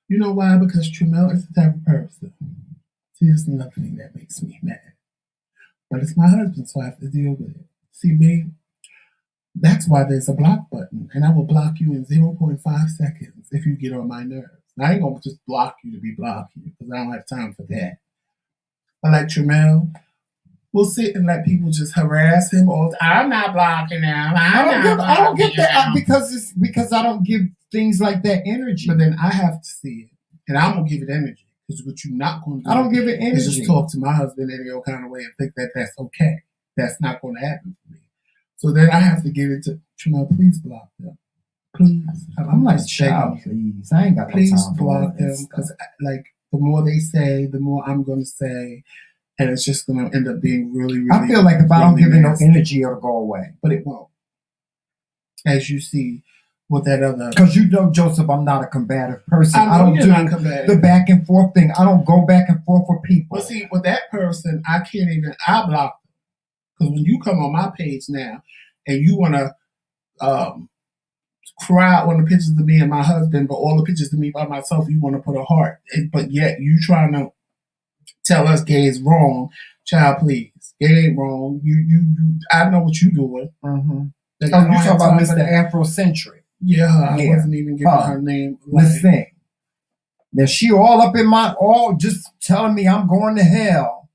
You know why? Because Tramel is the type of person. See, there's nothing that makes me mad. But it's my husband, so I have to deal with it. See, me? That's why there's a block button, and I will block you in 0.5 seconds if you get on my nerves. And I ain't gonna just block you to be blocking you because I don't have time for that. But like Tramel, we'll sit and let people just harass him all. I'm not blocking him. I don't get that because I don't give things like that energy. But then I have to see it, and I'm gonna give it energy because what you're not gonna do. I don't give it energy. Is just talk to my husband any old kind of way and think that that's okay. That's not gonna happen for me. So then I have to give it to Tramel. Please block them. Please. I'm like, child, please. I ain't got no time. Please block them because, like, the more they say, the more I'm going to say, and it's just going to end up being really, really. I feel like if I don't give it no energy, it'll go away. But it won't. As you see, with that other. Because you know, Joseph, I'm not a combative person. I don't you're do not combative. the back and forth thing. I don't go back and forth with people. But see, with that person, I can't even. I block them because when you come on my page now and you want to cry out on the pictures of me and my husband, but all the pictures of me by myself, you want to put a heart. But yet you trying to tell us gay is wrong, child. Please, gay ain't wrong. You. I know what you doing. Mm-hmm. Like, you talking about Mr. Afrocentric? Yeah, I wasn't even giving her name. Listen, now she all up in my just telling me I'm going to hell,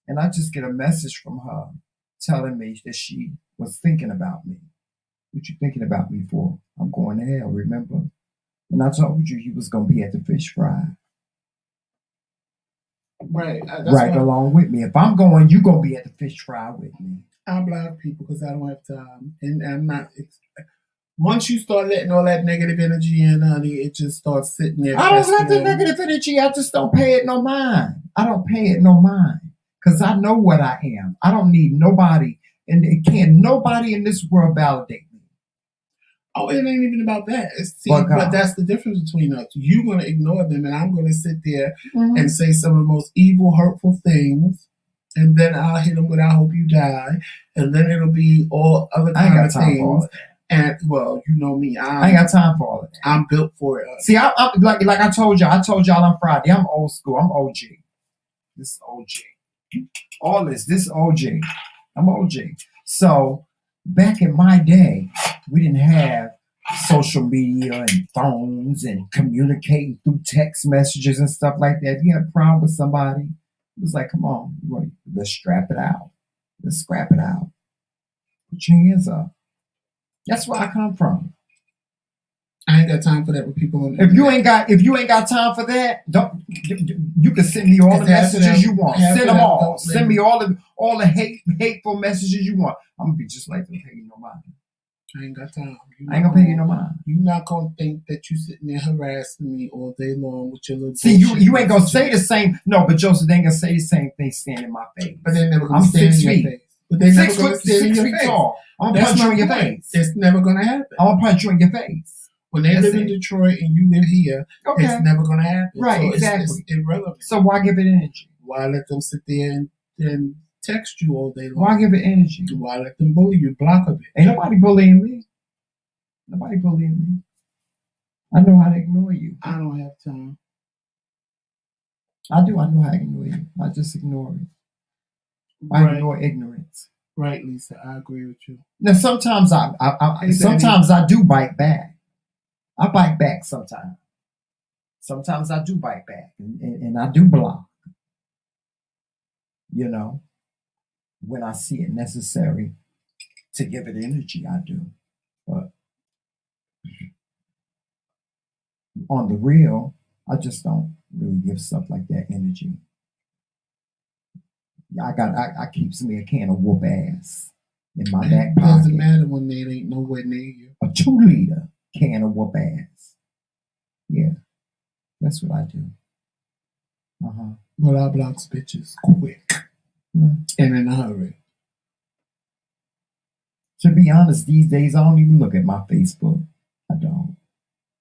and I just get a message from her telling me that she was thinking about me. What you thinking about me for? I'm going to hell, remember? And I told you was going to be at the fish fry. Right. Right along with me. If I'm going, you going to be at the fish fry with me. I block people because I don't have time. And I'm not... Once you start letting all that negative energy in, honey, it just starts sitting there. I don't let the negative energy. I just don't pay it no mind. I don't pay it no mind. Because I know what I am. I don't need nobody. And it can't nobody in this world validate me. Oh, it ain't even about that. But that's the difference between us. You're going to ignore them, and I'm going to sit there and say some of the most evil, hurtful things, and then I'll hit them with "I hope you die," and then it'll be all other kind of things. And well, you know me, I ain't got time for all of that. I'm built for it. See, I'm like I told y'all on Friday. I'm old school. I'm OG. This is OG. All this is OG. I'm OG. So back in my day, we didn't have social media and phones and communicating through text messages and stuff like that. If you had a problem with somebody, it was like, come on, let's strap it out. Let's scrap it out. Put your hands up. That's where I come from. I ain't got time for that with people. If you ain't got time for that, you can send me all the messages you want. Send them all. Send me all the hateful messages you want. I'm gonna be just like them, pay you no mind. I ain't got time. I ain't gonna pay you no mind. You're not gonna think that you sitting there harassing me all day long with your little. See, you ain't gonna say the same. No, but Joseph, they ain't gonna say the same thing standing in my face. But they never gonna stand in your face. But they never gonna stand in your face. Tall. I'm gonna punch you in your face. It's never gonna happen. I'm gonna punch you in your face. When they live in Detroit and you live here, it's never gonna happen. Right, so exactly. It's irrelevant. So why give it energy? Why let them sit there and text you all day long? Why give it energy? Why let them bully you? Block of it. Ain't nobody bullying me. Nobody bullying me. I know how to ignore you. I don't have time. I do. I know how to ignore you. I just ignore it. I ignore ignorance. Right, Lisa. I agree with you. Now, sometimes I do bite back. I bite back sometimes. Sometimes I do bite back, and I do block. You know, when I see it necessary to give it energy, I do. But on the real, I just don't really give stuff like that energy. I keep me a can of whoop ass in my back pocket. It doesn't matter when they ain't nowhere near you. A 2-liter can of whoop ass. Yeah, that's what I do. But I block bitches quick and in a hurry. To be honest, these days I don't even look at my Facebook. I don't.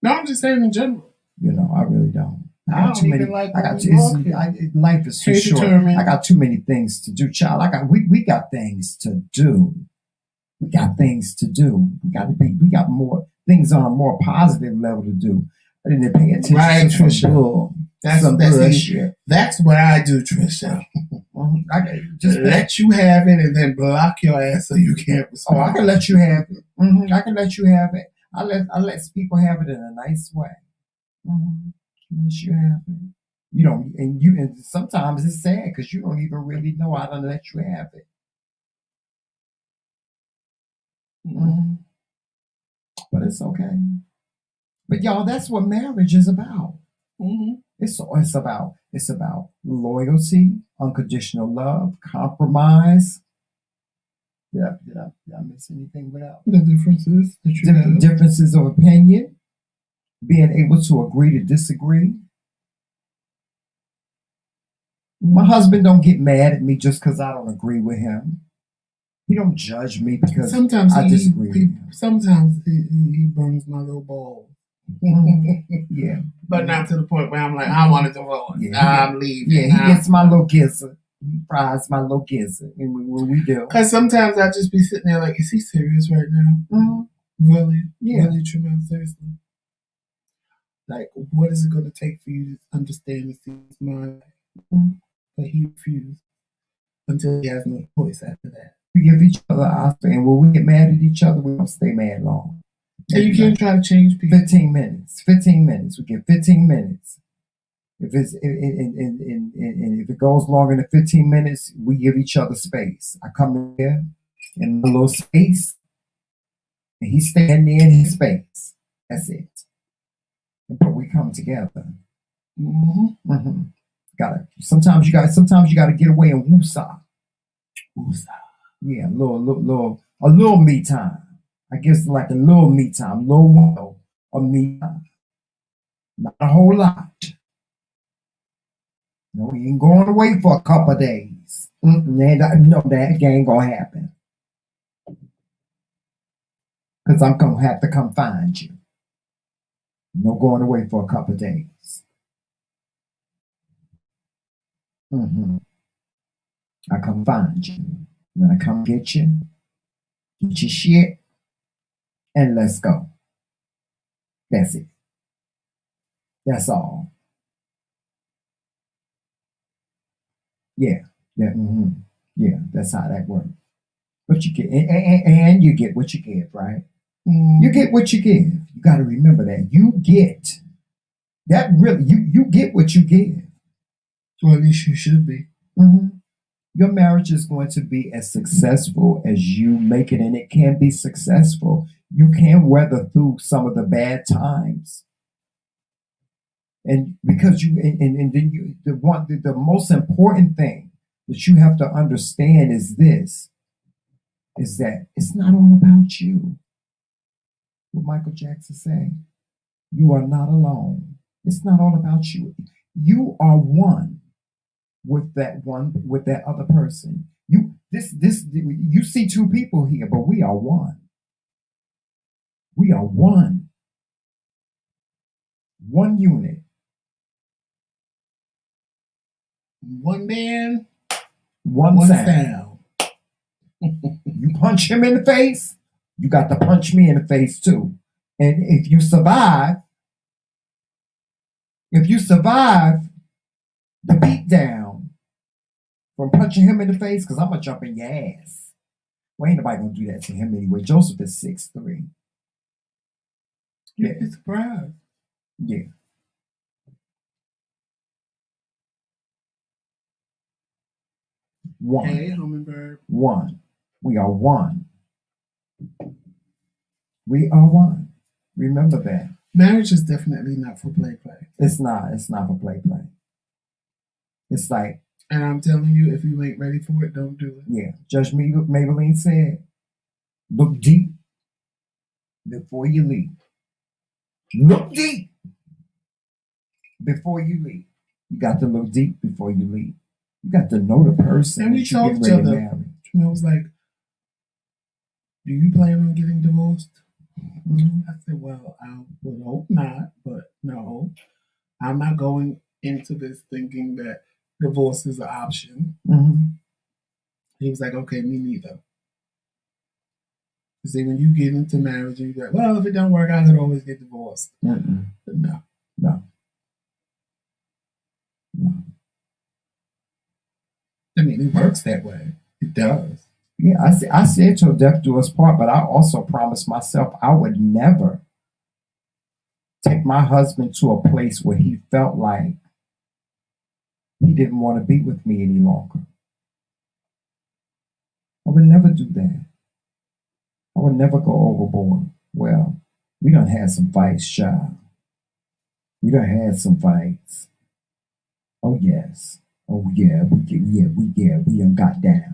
No, I'm just saying in general. You know, I really don't. Life is too short. I got too many things to do, child. We got things to do. We got things to do. We got more things on a more positive level to do. I didn't pay attention to Trisha. That's what I do, Trisha. I just let you have it and then block your ass so you can't respond. I can let you have it. I can let you have it. I let people have it in a nice way. Let you have it. You know, and sometimes it's sad because you don't even really know how to let you have it. But it's okay. But y'all, that's what marriage is about. It's about loyalty, unconditional love, compromise. Did I miss anything without the differences that you have? Differences of opinion, being able to agree to disagree. My husband don't get mad at me just because I don't agree with him. He don't judge me because sometimes I disagree with him. Sometimes he burns my little balls. Yeah. But not to the point where I'm like, I want a divorce. I'm leaving. Yeah, he gets my little kisser. He fries my little kisser. And when we do. Because sometimes I just be sitting there like, is he serious right now? Mm-hmm. Really? Yeah. Really, Tremel, seriously? Like, what is it going to take for you to understand and see his mind? But he refused until he has no choice after that. We give each other our space, and when we get mad at each other, we don't stay mad long. And you can't try to change people. 15 minutes. 15 minutes. We get 15 minutes. If if it goes longer than 15 minutes, we give each other space. I come here in a little space, and he's standing in his space. That's it. But we come together. Sometimes you gotta get away and woosah. Yeah, a little me time. I guess like a little me time, little window of me time. Not a whole lot. No, we ain't going away for a couple of days. That ain't gonna happen. Because I'm gonna have to come find you. No going away for a couple of days. I come find you. When I come get your shit, and let's go. That's it. That's all. Yeah. Yeah, that's how that works. But you get, and you get what you give, right? You get what you give. You got to remember that. You get that really, you get what you give. Well, at least you should be. Your marriage is going to be as successful as you make it, and it can be successful. You can weather through some of the bad times. And because the most important thing that you have to understand is that it's not all about you. What Michael Jackson said, you are not alone. It's not all about you. You are one with that other person. You see two people here, but we are one. We are one. One unit. One man, one sound. You punch him in the face, you got to punch me in the face too. And if you survive the beat down from punching him in the face, because I'm gonna jump in your ass. Well, ain't nobody gonna do that to him anyway. Joseph is 6'3". You'd be surprised. Yeah. One. Hey, hummingbird. One. We are one. We are one. Remember that. Marriage is definitely not for play. It's not for play. It's like, and I'm telling you, if you ain't ready for it, don't do it. Yeah. Judge Maybelline said, look deep before you leave. Look deep before you leave. You got to look deep before you leave. You got to know the person. And we told each other. I was like, do you plan on getting divorced? I said, well, I would hope not, but no. I'm not going into this thinking that divorce is an option. He was like, okay, me neither. You see, when you get into marriage, and you're like, well, if it don't work, I could always get divorced. But no. I mean, it works that way. It does. Yeah, I said till death do us part, but I also promised myself I would never take my husband to a place where he felt like he didn't want to be with me any longer. I would never do that. I would never go overboard. Well, we done had some fights, child. We done had some fights. Oh yes. Oh yeah. We done got down.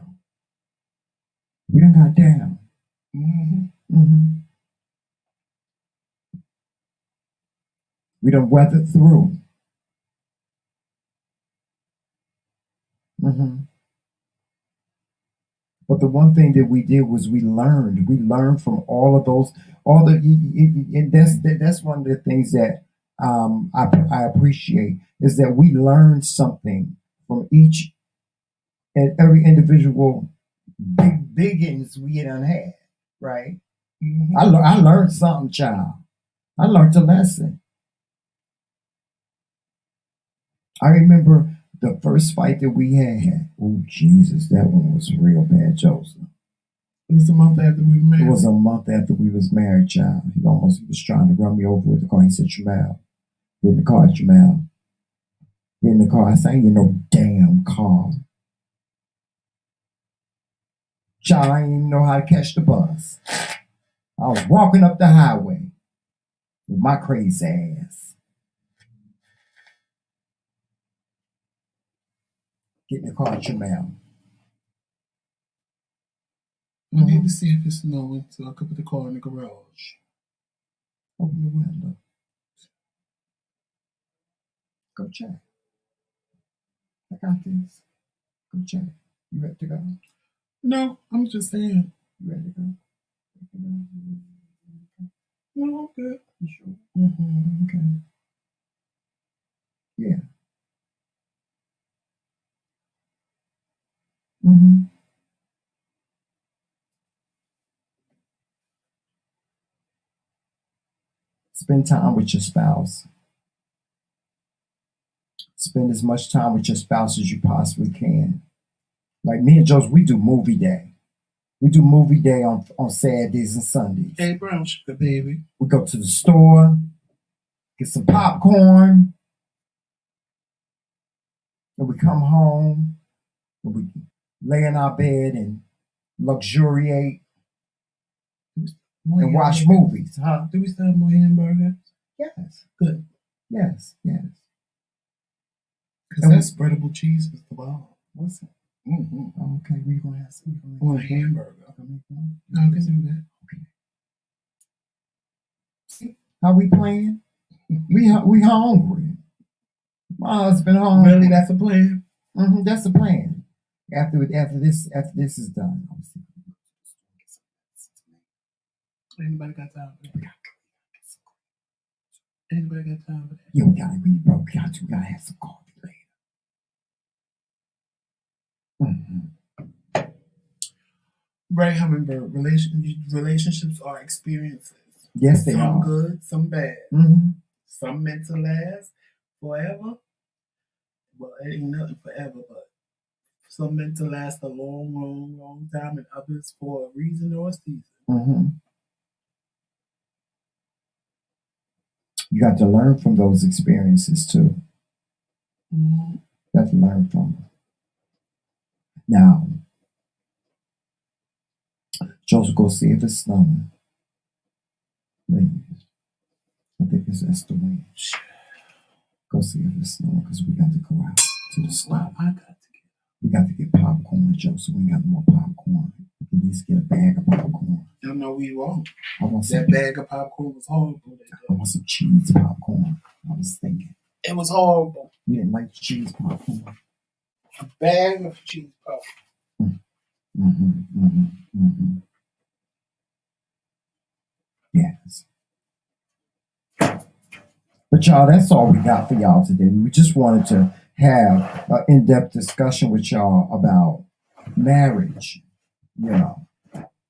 We done got down. We done weathered through. But But the one thing that we did was we learned. We learned from all of those, and that's one of the things that I appreciate is that we learned something from each and every individual biggins we done had, right? Mm-hmm. I learned something, child. I learned a lesson. I remember the first fight that we had. Oh Jesus, that one was real bad, Joseph. It was a month after we were married. It was a month after we was married, child. He was trying to run me over with the car. He said, Jamal, get in the car, Jamal. Get in the car. I said, I ain't in no damn car. Child, I didn't even know how to catch the bus. I was walking up the highway with my crazy ass. Get in the car, Jamal. I need to see if it's snowing so I could put the car in the garage. Open the window. Go check. I got this. Go check. You ready to go? No, I'm just saying. You ready to go? No, I'm good. You sure? Mm-hmm. Okay. Yeah. Mm-hmm. Spend time with your spouse. Spend as much time with your spouse as you possibly can. Like me and Joseph, we do movie day. We do movie day on Saturdays and Sundays. Hey, brown sugar baby. We go to the store, get some popcorn, and we come home and we lay in our bed and luxuriate and watch movies, huh? Do we still have more hamburgers? Yes. Good. Yes, yes. Because that spreadable cheese is the bomb. What's it? Mm-hmm. Okay, we're gonna have some. I want a hamburger. I can make one. No, I can do that. Okay. How we playing? We hungry. My husband hungry. Really, that's a plan? Mm-hmm, that's the plan. After this is done. Anybody got time for that? Anybody got time for that? Yeah, we gotta have some coffee later. Mm-hmm. Right, Hummingbird. Relationships are experiences. Yes, they are. Some good, some bad. Mm-hmm. Some meant to last forever. Well, it ain't nothing forever, but some meant to last a long, long, long time, and others for a reason or a season. Mm-hmm. You got to learn from those experiences too. Mm-hmm. You got to learn from them. Now, Joseph, go see if it's snowing. Please. I think that's the way. Go see if it's snowing because we got to go out to the store. We got to get popcorn, Joseph. We got more popcorn. At least get a bag of popcorn. You know we won't. I want some, that bag of popcorn was horrible. I want some cheese popcorn. I was thinking. It was horrible. You didn't like cheese popcorn? A bag of cheese popcorn. Yes. But y'all, that's all we got for y'all today. We just wanted to have an in-depth discussion with y'all about marriage. You know,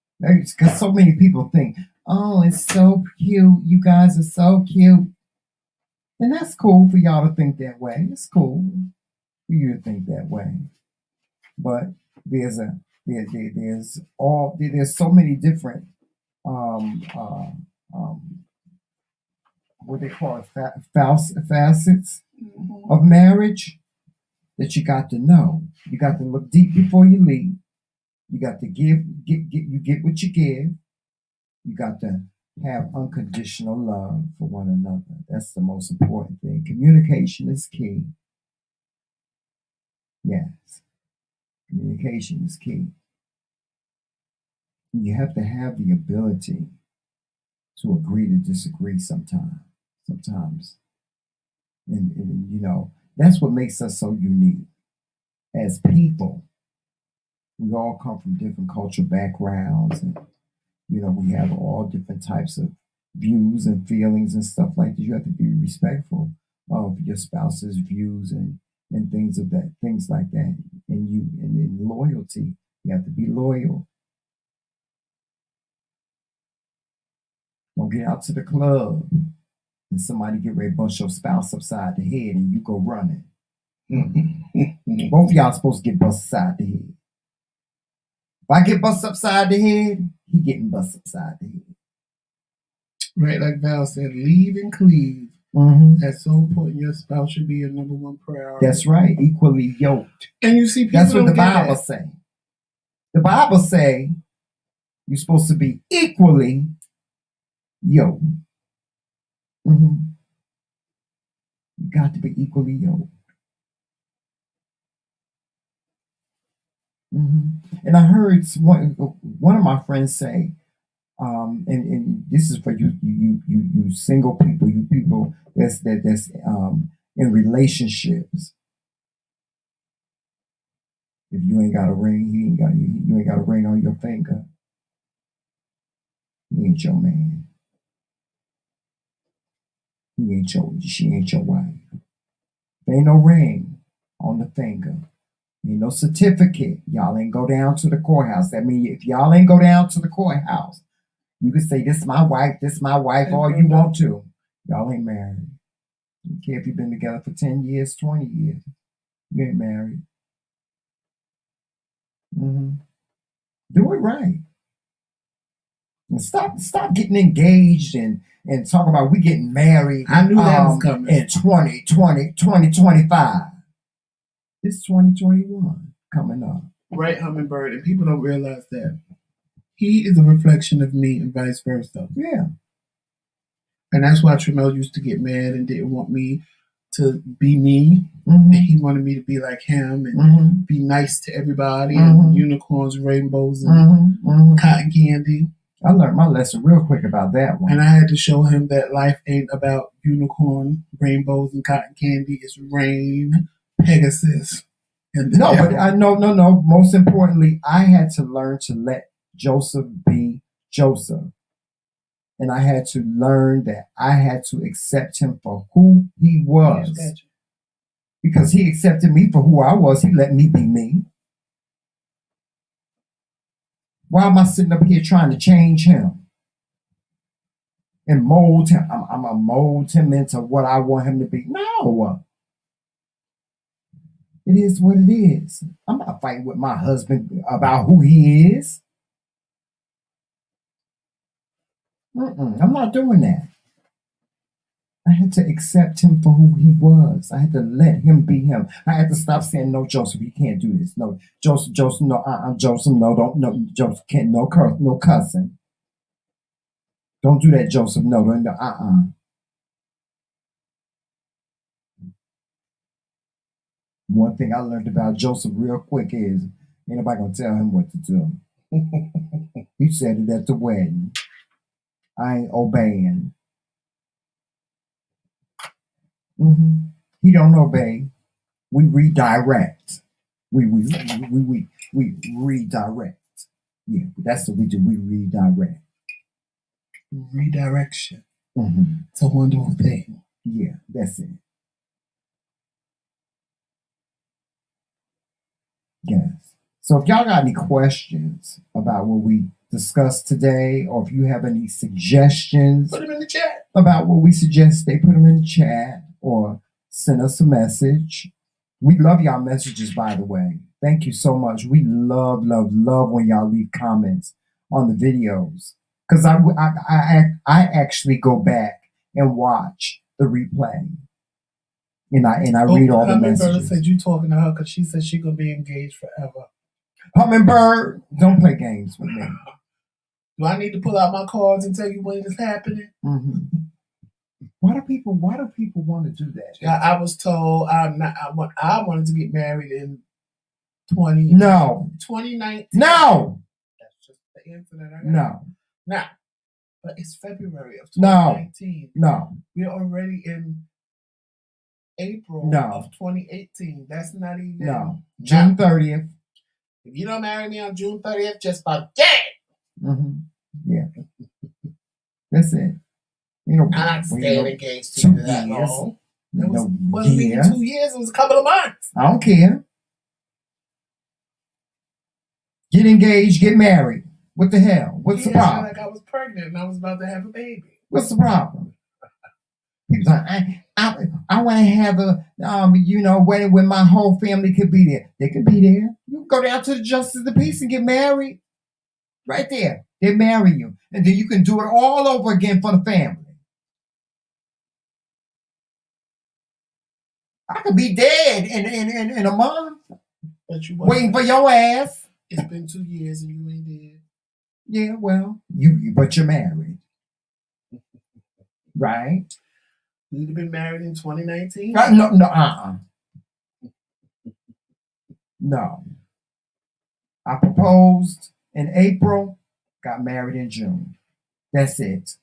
because so many people think, oh, it's so cute. You guys are so cute. And that's cool for y'all to think that way. It's cool for you to think that way. But there's so many different what they call it, facets of marriage that you got to know. You got to look deep before you leave. You got to you get what you give. You got to have unconditional love for one another. That's the most important thing. Communication is key. Yes. Communication is key. You have to have the ability to agree to disagree sometimes. And you know, that's what makes us so unique as people. We all come from different cultural backgrounds, and we have all different types of views and feelings and stuff like that. You have to be respectful of your spouse's views and things like that. And in loyalty, you have to be loyal. Don't get out to the club and somebody get ready to bust your spouse upside the head and you go running. Both of y'all supposed to get busted upside the head. If I get busted upside the head, he getting busted upside the head. Right, like Val said, leave and cleave. Mm-hmm. That's so important. Your spouse should be your number one priority. That's right, equally yoked. And you see, people that's what don't the get Bible that. say. The Bible say you're supposed to be equally yoked. Mm-hmm. You got to be equally yoked. Mm-hmm. And I heard one of my friends say, and this is for you single people, you people that's in relationships. If you ain't got a ring, you ain't got a ring on your finger, he ain't your man. She ain't your wife. There ain't no ring on the finger. Ain't no certificate. Y'all ain't go down to the courthouse. That means if y'all ain't go down to the courthouse, you can say, this is my wife, all you want to. Y'all ain't married. I don't care if you've been together for 10 years, 20 years. You ain't married. Mm-hmm. Do it right. And stop getting engaged and talking about we getting married. I knew that was coming. In 2025. It's 2021 coming up. Right, Hummingbird. And people don't realize that he is a reflection of me and vice versa. Yeah. And that's why Tremel used to get mad and didn't want me to be me. Mm-hmm. And he wanted me to be like him and mm-hmm. be nice to everybody mm-hmm. and unicorns, rainbows, and mm-hmm. cotton candy. I learned my lesson real quick about that one. And I had to show him that life ain't about unicorn, rainbows, and cotton candy. It's rain, Pegasus. And no. Most importantly, I had to learn to let Joseph be Joseph. And I had to learn that I had to accept him for who he was. Because he accepted me for who I was. He let me be me. Why am I sitting up here trying to change him? And mold him? I'm going to mold him into what I want him to be. No. It is what it is. I'm not fighting with my husband about who he is. I'm not doing that. I had to accept him for who he was. I had to let him be him. I had to stop saying, no, Joseph, you can't do this. No, Joseph, no, Joseph, no, Joseph can't, no cussing. Don't do that, Joseph, no, One thing I learned about Joseph real quick is, ain't nobody gonna tell him what to do. He said it at the wedding. I ain't obeying. Mm-hmm. He don't obey. We redirect. We redirect. Yeah, that's what we do. We redirect. Redirection. Mm-hmm. It's a wonderful thing. Yeah, that's it. Yes. So if y'all got any questions about what we discussed today, or if you have any suggestions, put them in the chat about what we suggest, they put them in the chat or send us a message. We love y'all messages, by the way. Thank you so much. We love when y'all leave comments on the videos, because I actually go back and watch the replay, and I read all the messages. Said you talking to her because she said she gonna be engaged forever. Hummingbird, don't play games with me. Do I need to pull out my cards and tell you when it's happening? Mm-hmm. Why do people want to do that? I was told I wanted to get married in 2019. No. That's just the answer that I got. No. But it's February of 2019. No. We're already in April of 2018. That's not even June 30th. If you don't marry me on June 30th, just forget it. Mm-hmm. Yeah. That's it. You know, I'm not staying engaged to you that long. It wasn't even 2 years. It was a couple of months. I don't care. Get engaged, get married. What the hell? What's the problem? Like I was pregnant and I was about to have a baby. What's the problem? People like, I want to have a, wedding when my whole family could be there. They could be there. You go down to the Justice of the Peace and get married. Right there. They marry you. And then you can do it all over again for the family. I could be dead in a month. But you waiting for your ass. It's been 2 years and you ain't dead. Yeah, well, but you're married. Right? We'd have been married in 2019. No. I proposed in April, got married in June. That's it.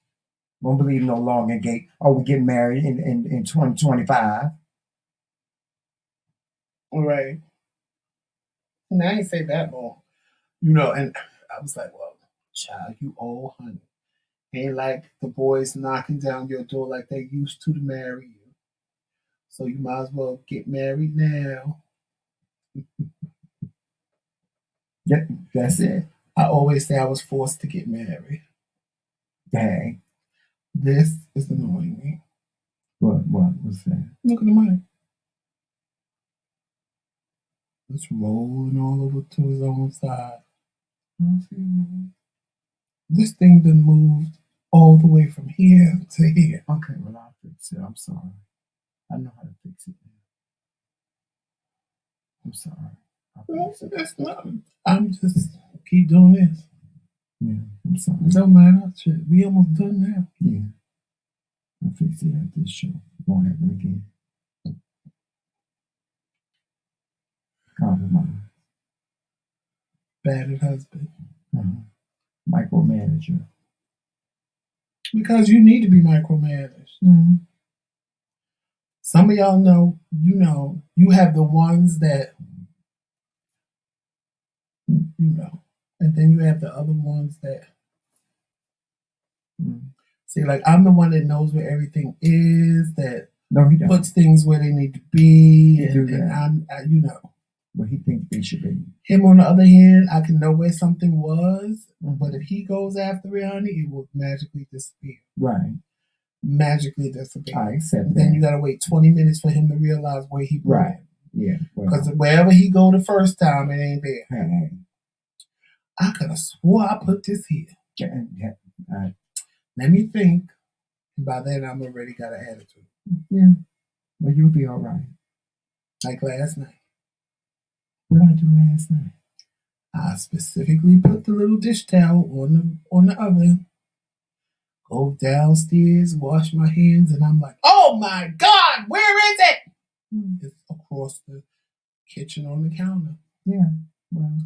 Won't believe no longer gate. Oh, we get married in 2025. Right. And I ain't say that long. And I was like, well, child, you old honey. Ain't like the boys knocking down your door like they used to marry you. So you might as well get married now. Yeah, that's it. I always say I was forced to get married. Dang. This is annoying me. What's that? Look at the money. It's rolling all over to his own side. This thing done moved all the way from here to here. Okay, well, I'll fix it. I'm sorry. I know how to fix it. I'm sorry. That's not. I'm just keep doing this. Yeah, I'm sorry. It don't matter. Shit, we almost done now. Yeah. I'll fix it at this show. Won't happen again. Compromise. Battered husband. Micromanager. Because you need to be micromanaged. Mm-hmm. Some of y'all know, you have the ones that, and then you have the other ones that, see, like I'm the one that knows where everything is, that puts things where they need to be, and I'm, where he thinks they should be. Him, on the other hand, I can know where something was, but if he goes after it, honey, it will magically disappear. Right. Magically disappear. I accept that. Then you gotta wait 20 minutes for him to realize where he went. Right. Yeah. Because wherever he go the first time, it ain't there. Hey. I could have swore I put this here. Yeah. Let me think. And by then, I'm already got an attitude. Yeah. Well, you'll be all right. Like last night. What did I do last night? I specifically put the little dish towel on the oven. Go downstairs, wash my hands, and I'm like, oh my God, where is it? It's across the kitchen on the counter. Yeah. Well,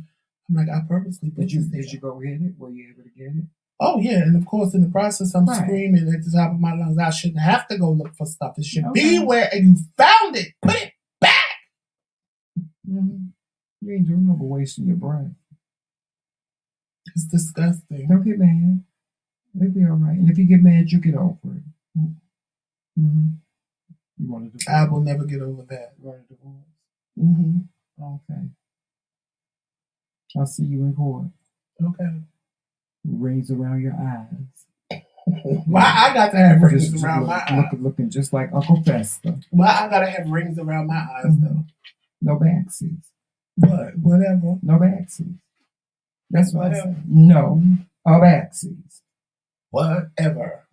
I'm like, I purposely put Did you go get it? Were you able to get it? Oh, yeah. And of course, in the process, I'm screaming at the top of my lungs. I shouldn't have to go look for stuff. It should be where you found it. Put it back. Mm-hmm. You ain't doing no but wasting your breath. It's disgusting. Don't get mad. It'll be all right. And if you get mad, you get over it. Mm-hmm. You want to divorce? I will never get over that. You want to divorce? Mm-hmm. Okay. I'll see you in court. Okay. Rings around your eyes. Why I got to have rings around my eyes? Looking just like Uncle Fester. Why I got to have rings around my eyes, though? No backsies. What? Whatever. No backsies. That's what I said. No backsies. Whatever.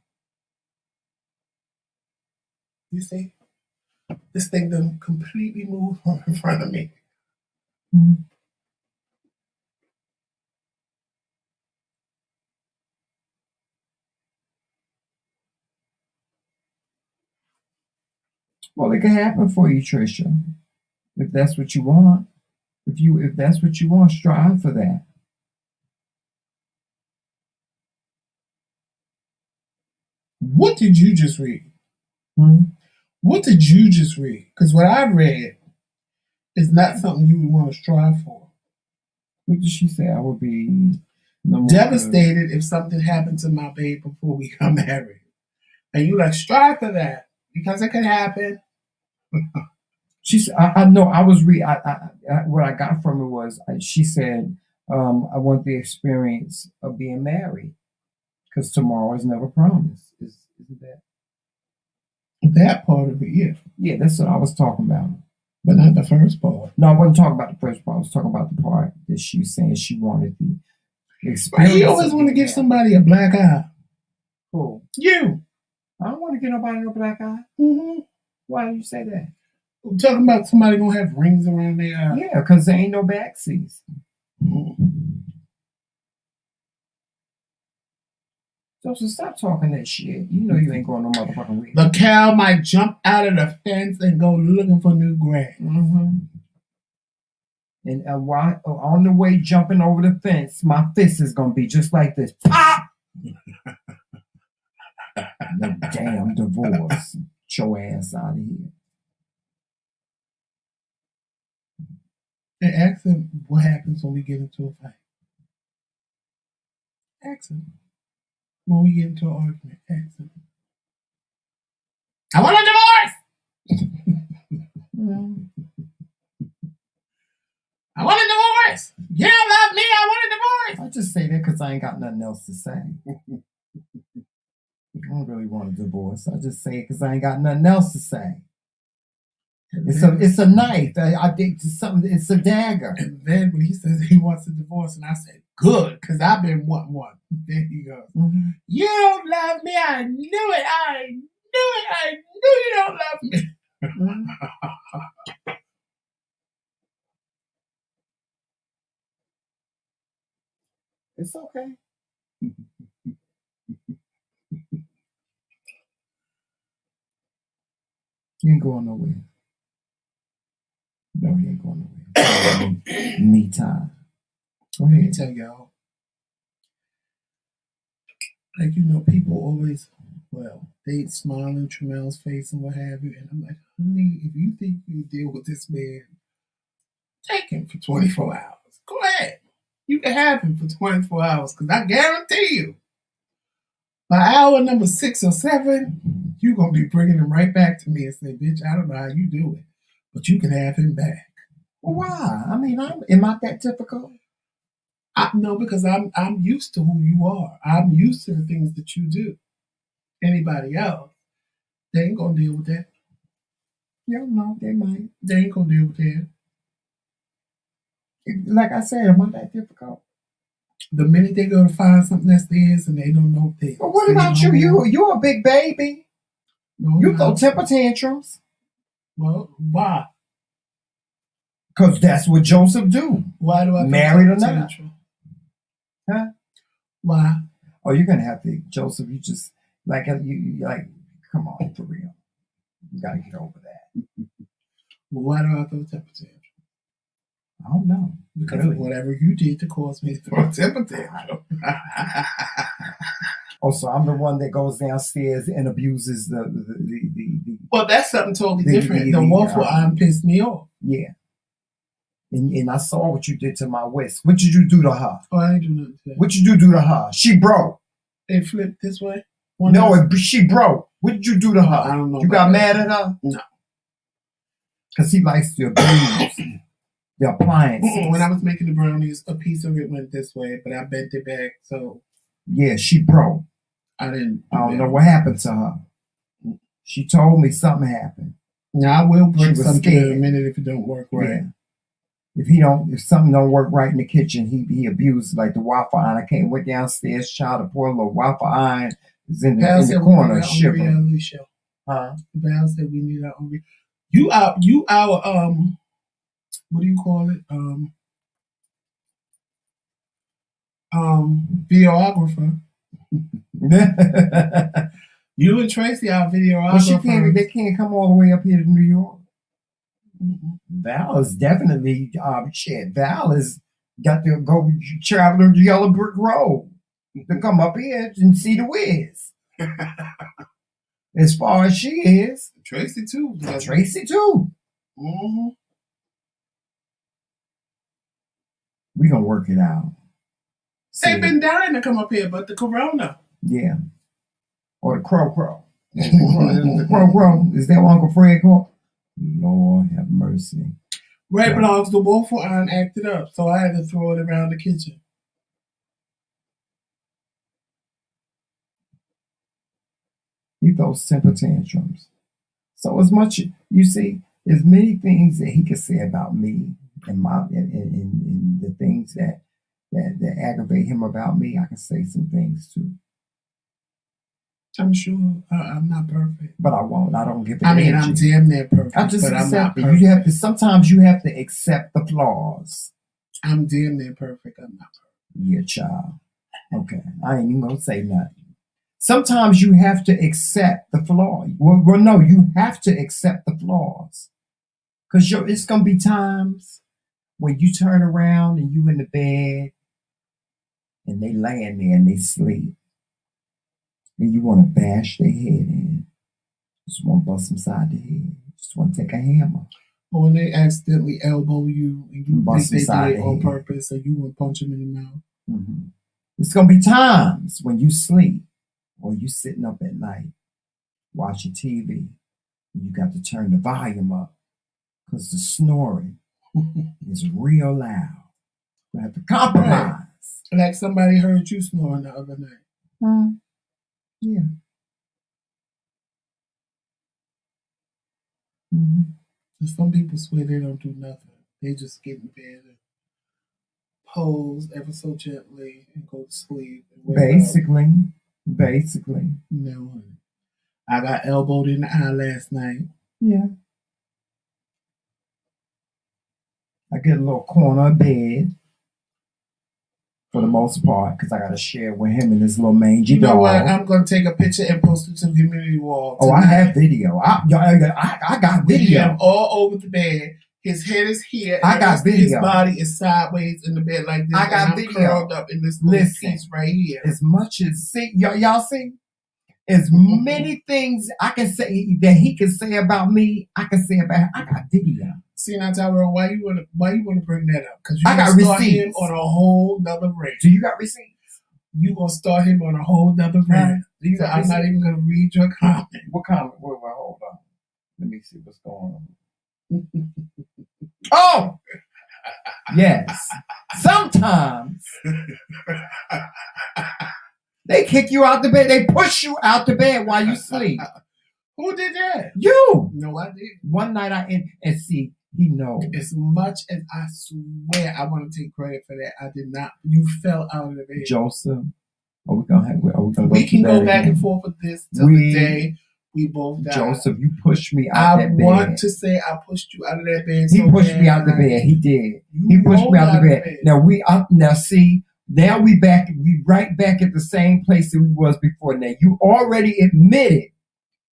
You see? This thing done completely moved from in front of me. Mm-hmm. Well, it can happen for you, Trisha. If that's what you want. If that's what you want, strive for that. What did you just read? Mm-hmm. What did you just read? Because what I read is not something you would want to strive for. What did she say? I would be no more devastated if something happened to my babe before we got married. And you like, strive for that because it could happen. She said, I know. I was what I got from it was she said, I want the experience of being married because tomorrow is never promised. Isn't that? That part of it, yeah. Yeah, that's what I was talking about. But not the first part. No, I wasn't talking about the first part. I was talking about the part that she was saying she wanted the experience. Why you always want to give somebody a black eye? Who? You. I don't want to get nobody no black eye. Mm-hmm. Why do you say that? I'm talking about somebody gonna have rings around their eye. Yeah, because there ain't no backseats. So stop talking that shit. You know you ain't going no motherfucking way. The cow might jump out of the fence and go looking for new grass. Mm-hmm. And while on the way jumping over the fence, my fist is gonna be just like this. Pop! The damn divorce. Get your ass out of here. And ask him what happens when we get into a fight. Ask him. When we get into an argument, ask him. I want a divorce! I want a divorce! You don't love me, I want a divorce! I just say that because I ain't got nothing else to say. I don't really want a divorce. I just say it because I ain't got nothing else to say. It's a knife. I think it's a dagger. And then when he says he wants a divorce, and I said, good, because I've been wanting one. Then he goes, you don't love me. I knew it. I knew you don't love me. It's okay. You ain't going nowhere. No, you ain't going nowhere. Me time. Let me tell y'all. Like, people always, they smile in Tramel's face and what have you. And I'm like, honey, if you think you deal with this man, take him for 24 hours. Go ahead. You can have him for 24 hours because I guarantee you, by hour number 6 or 7, you're going to be bringing him right back to me and say, bitch, I don't know how you do it, but you can have him back. Well, why? I mean, am I that difficult? No, because I'm used to who you are. I'm used to the things that you do. Anybody else, they ain't going to deal with that. Yeah, no, they might. They ain't going to deal with that. Like I said, am I that difficult? The minute they go to find something that's theirs and they don't know things. But what about you? You're a big baby. No, you throw temper tantrums. Well, why? Because that's what Joseph do. Why do I married or not? Huh? Why? Oh, you're gonna have to, Joseph. You just you come on, for real. You gotta get over that. Well, why do I throw temper tantrums? I don't know. Because of whatever you did to cause me to throw a temper tantrum. Oh, so I'm the one that goes downstairs and abuses the Well, that's something totally different. The waffle iron pissed me off. Yeah. And I saw what you did to my West. What did you do to her? Oh, I didn't do nothing to her. What did you do to her? She broke. It flipped this way? She broke. What did you do to her? I don't know. You got mad at her? No. Because he likes to abuse the appliances. When I was making the brownies, a piece of it went this way, but I bent it back, so... Yeah, she broke. I don't know what happened to her. She told me something happened. Now, I will break something in a minute if it don't work right. Yeah. If something don't work right in the kitchen, he abused like the waffle iron. I went downstairs, child, to pour a little waffle iron. Is in the corner shivering. Huh? The Val said we need our own. You our what do you call it? Videographer. You and Tracy are videographers. Well, they can't come all the way up here to New York. Val is definitely Val has got to go travel the yellow brick road to come up here and see the Wiz. As far as she is. Tracy too. Tracy too. Mm-hmm. We gonna work it out. They've been dying to come up here, but the corona. Yeah. Or the crow. The crow. Is that what Uncle Fred called? Lord have mercy. Red Blogs, the waffle iron acted up, so I had to throw it around the kitchen. He throws temper tantrums. So as much, you see, there's many things that he could say about me and the things that aggravate him about me. I can say some things too. I'm sure I'm not perfect, but I won't. I don't give it. I'm damn near perfect. I just but accept I'm not it. perfect. You have to. Sometimes you have to accept the flaws. I'm damn near perfect. I'm not perfect. Yeah, child. Okay, I ain't even gonna say nothing. Sometimes you have to accept the flaws. Well, no, you have to accept the flaws, because it's gonna be times when you turn around and you in the bed, and they laying there and they sleep. And you want to bash their head in. Just want to bust them side the head. Just want to take a hammer. Or when they accidentally elbow you and you Bust think they them did side it on the head. purpose, and you want to punch them in the mouth. Mm-hmm. It's going to be times when you sleep or you sitting up at night watching TV. And you got to turn the volume up because the snoring is real loud. You have to compromise. Right. Like somebody heard you snoring the other night. Yeah. Mm-hmm. Some people swear they don't do nothing. They just get in bed and pose ever so gently and go to sleep. Basically. No, I got elbowed in the eye last night. Yeah. I get a little corner of bed for the most part because I got to share with him and this little mangy dog. You know what? I'm going to take a picture and post it to the community wall tonight. Oh, I have video. I got video. We have all over the bed. His head is here. I got video. His body is sideways in the bed like this. I got and I'm video. curled up in this little piece right here. As much as y'all see, as many things I can say that he can say about me, I can say about him. I got video. See now, Tyrone, why you wanna bring that up? Because I got start receipts. him on a whole nother range. Do you got receipts? You gonna start him on a whole nother range. So I'm not even gonna read your comment. What comment? Well, hold on. Let me see what's going on. Oh, yes. Sometimes they kick you out the bed. They push you out the bed while you sleep. Who did that? You. No, I didn't. One night and see, he knows. As much as I swear I want to take credit for that, I did not. You fell out of the bed. Joseph, we can go back and forth with this till the day we both die. Joseph, you pushed me out that bed. I want to say I pushed you out of that bed. He pushed me out the bed. He did. He pushed me out the bed. Now see, now we right back at the same place that we was before. Now you already admitted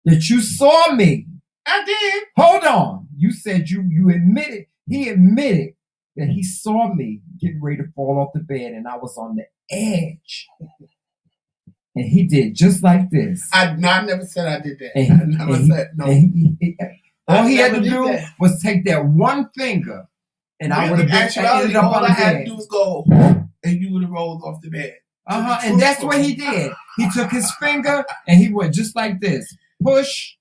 that you saw me. I did. Hold on. You said you admitted. He admitted that he saw me getting ready to fall off the bed, and I was on the edge. And he did just like this. I never said I did that. And I never said no. All he had to do was take that one finger, and I would have ended up on the bed. All I had to do was go, and you would have rolled off the bed. And that's what he did. He took his finger, and he went just like this. Push,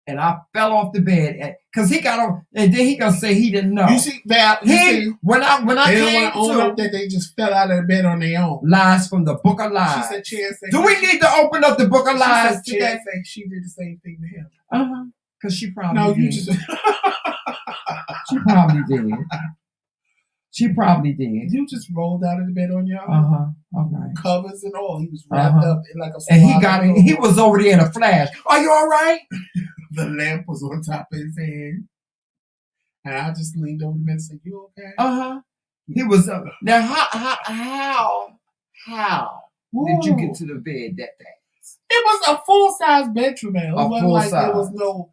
and I fell off the bed because he got on, and then he gonna say he didn't know. You see, Val, when I came to that they just fell out of the bed on their own. Lies from the Book of Lies. She said, Chance. Do we need to open up the Book of Lies today? Chance said she did the same thing to him. Because she probably did. She probably did. You just rolled out of the bed on your own. All right. Covers and all. He was wrapped up in like a and he was over there in a flash. Are you all right? The lamp was on top of his head. And I just leaned over the bed and said, you okay? He was now how did you get to the bed that fast? It was a full-size bedroom, man. It wasn't like size. There was no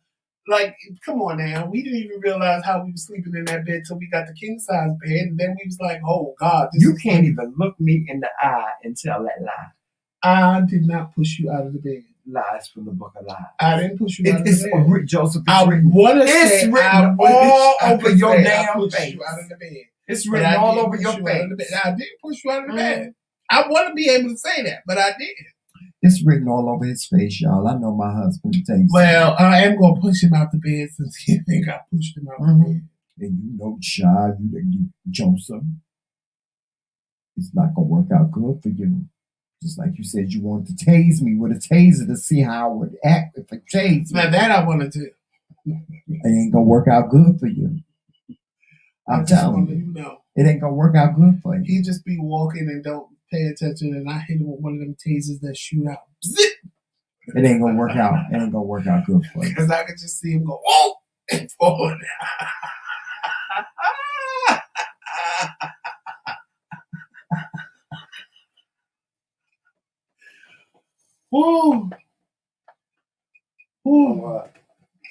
come on now. We didn't even realize how we were sleeping in that bed till we got the king-size bed. And then we was like, oh, God. You can't even look me in the eye and tell that lie. I did not push you out of the bed. Lies from the Book of Lies. I didn't push you out of the bed. Joseph, it's written all over your damn face. You out of the bed. It's But written I all did over push your you out of the face. bed. I did push you out of the bed. I want to be able to say that, but I did. It's written all over his face, y'all. I know my husband takes. Well, I am going to push him out the bed since he think I pushed him out the bed. And you know, child, you Joseph, it's not gonna work out good for you. Just like you said, you wanted to tase me with a taser to see how I would act if I tased me. Now that I want to do. It ain't gonna work out good for you. I'm telling you, it ain't gonna work out good for you. He just be walking and don't pay attention, and I hit him with one of them tasers that shoot out. Zip! It ain't gonna work out. It ain't gonna work out good for you. Because I could just see him go, oh, and fall down. Woo! Woo!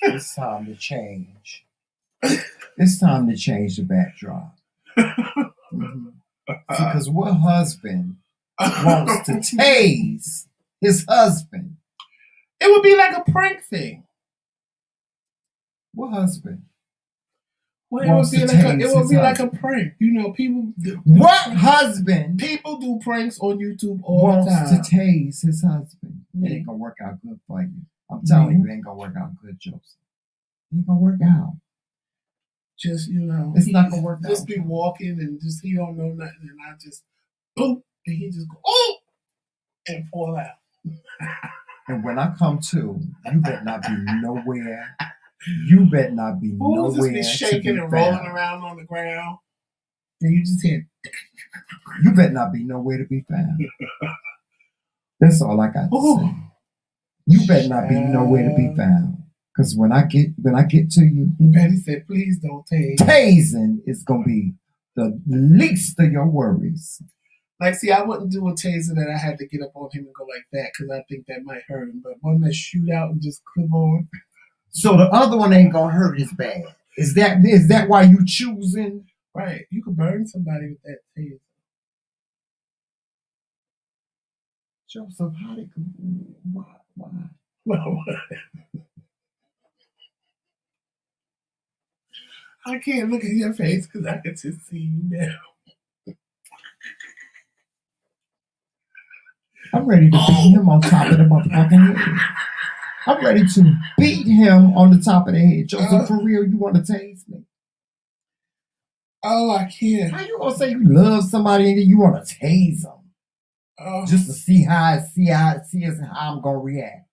It's time to change. It's time to change the backdrop. Because what husband wants to tase his husband? It would be like a prank thing. What husband? Well, it would be like a prank. You know, people. What husband? People do pranks on YouTube all the time. Wants to tase his husband. It ain't gonna work out good for you. I'm telling you, it ain't gonna work out good, Joseph. It ain't gonna work out. Just, you know, it's not gonna work out. Just be walking and just he don't know nothing, and I just boom, and he just go oh, and fall out. And when I come to, you better not be nowhere. You better not be nowhere. Just be shaking and rolling around on the ground, and you just hit. You better not be nowhere to be found. That's all I got to say. You better not be nowhere to be found. Because when I get to you, Betty said, "Please don't tase." Tasing is gonna be the least of your worries. Like, see, I wouldn't do a taser that I had to get up on him and go like that because I think that might hurt him. But one that shoot out and just clip on. So the other one ain't gonna hurt as bad. Is that why you choosing? Right, you could burn somebody with that taser. Joseph, how did why? Well, I can't look at your face because I can just see you now. I'm ready to beat him on top of the motherfucking head. I'm ready to beat him on the top of the head. Joseph, for real, you want to tase me? Oh, I can't. How you gonna say you love somebody and then you want to tase them? Just to see how I'm gonna react.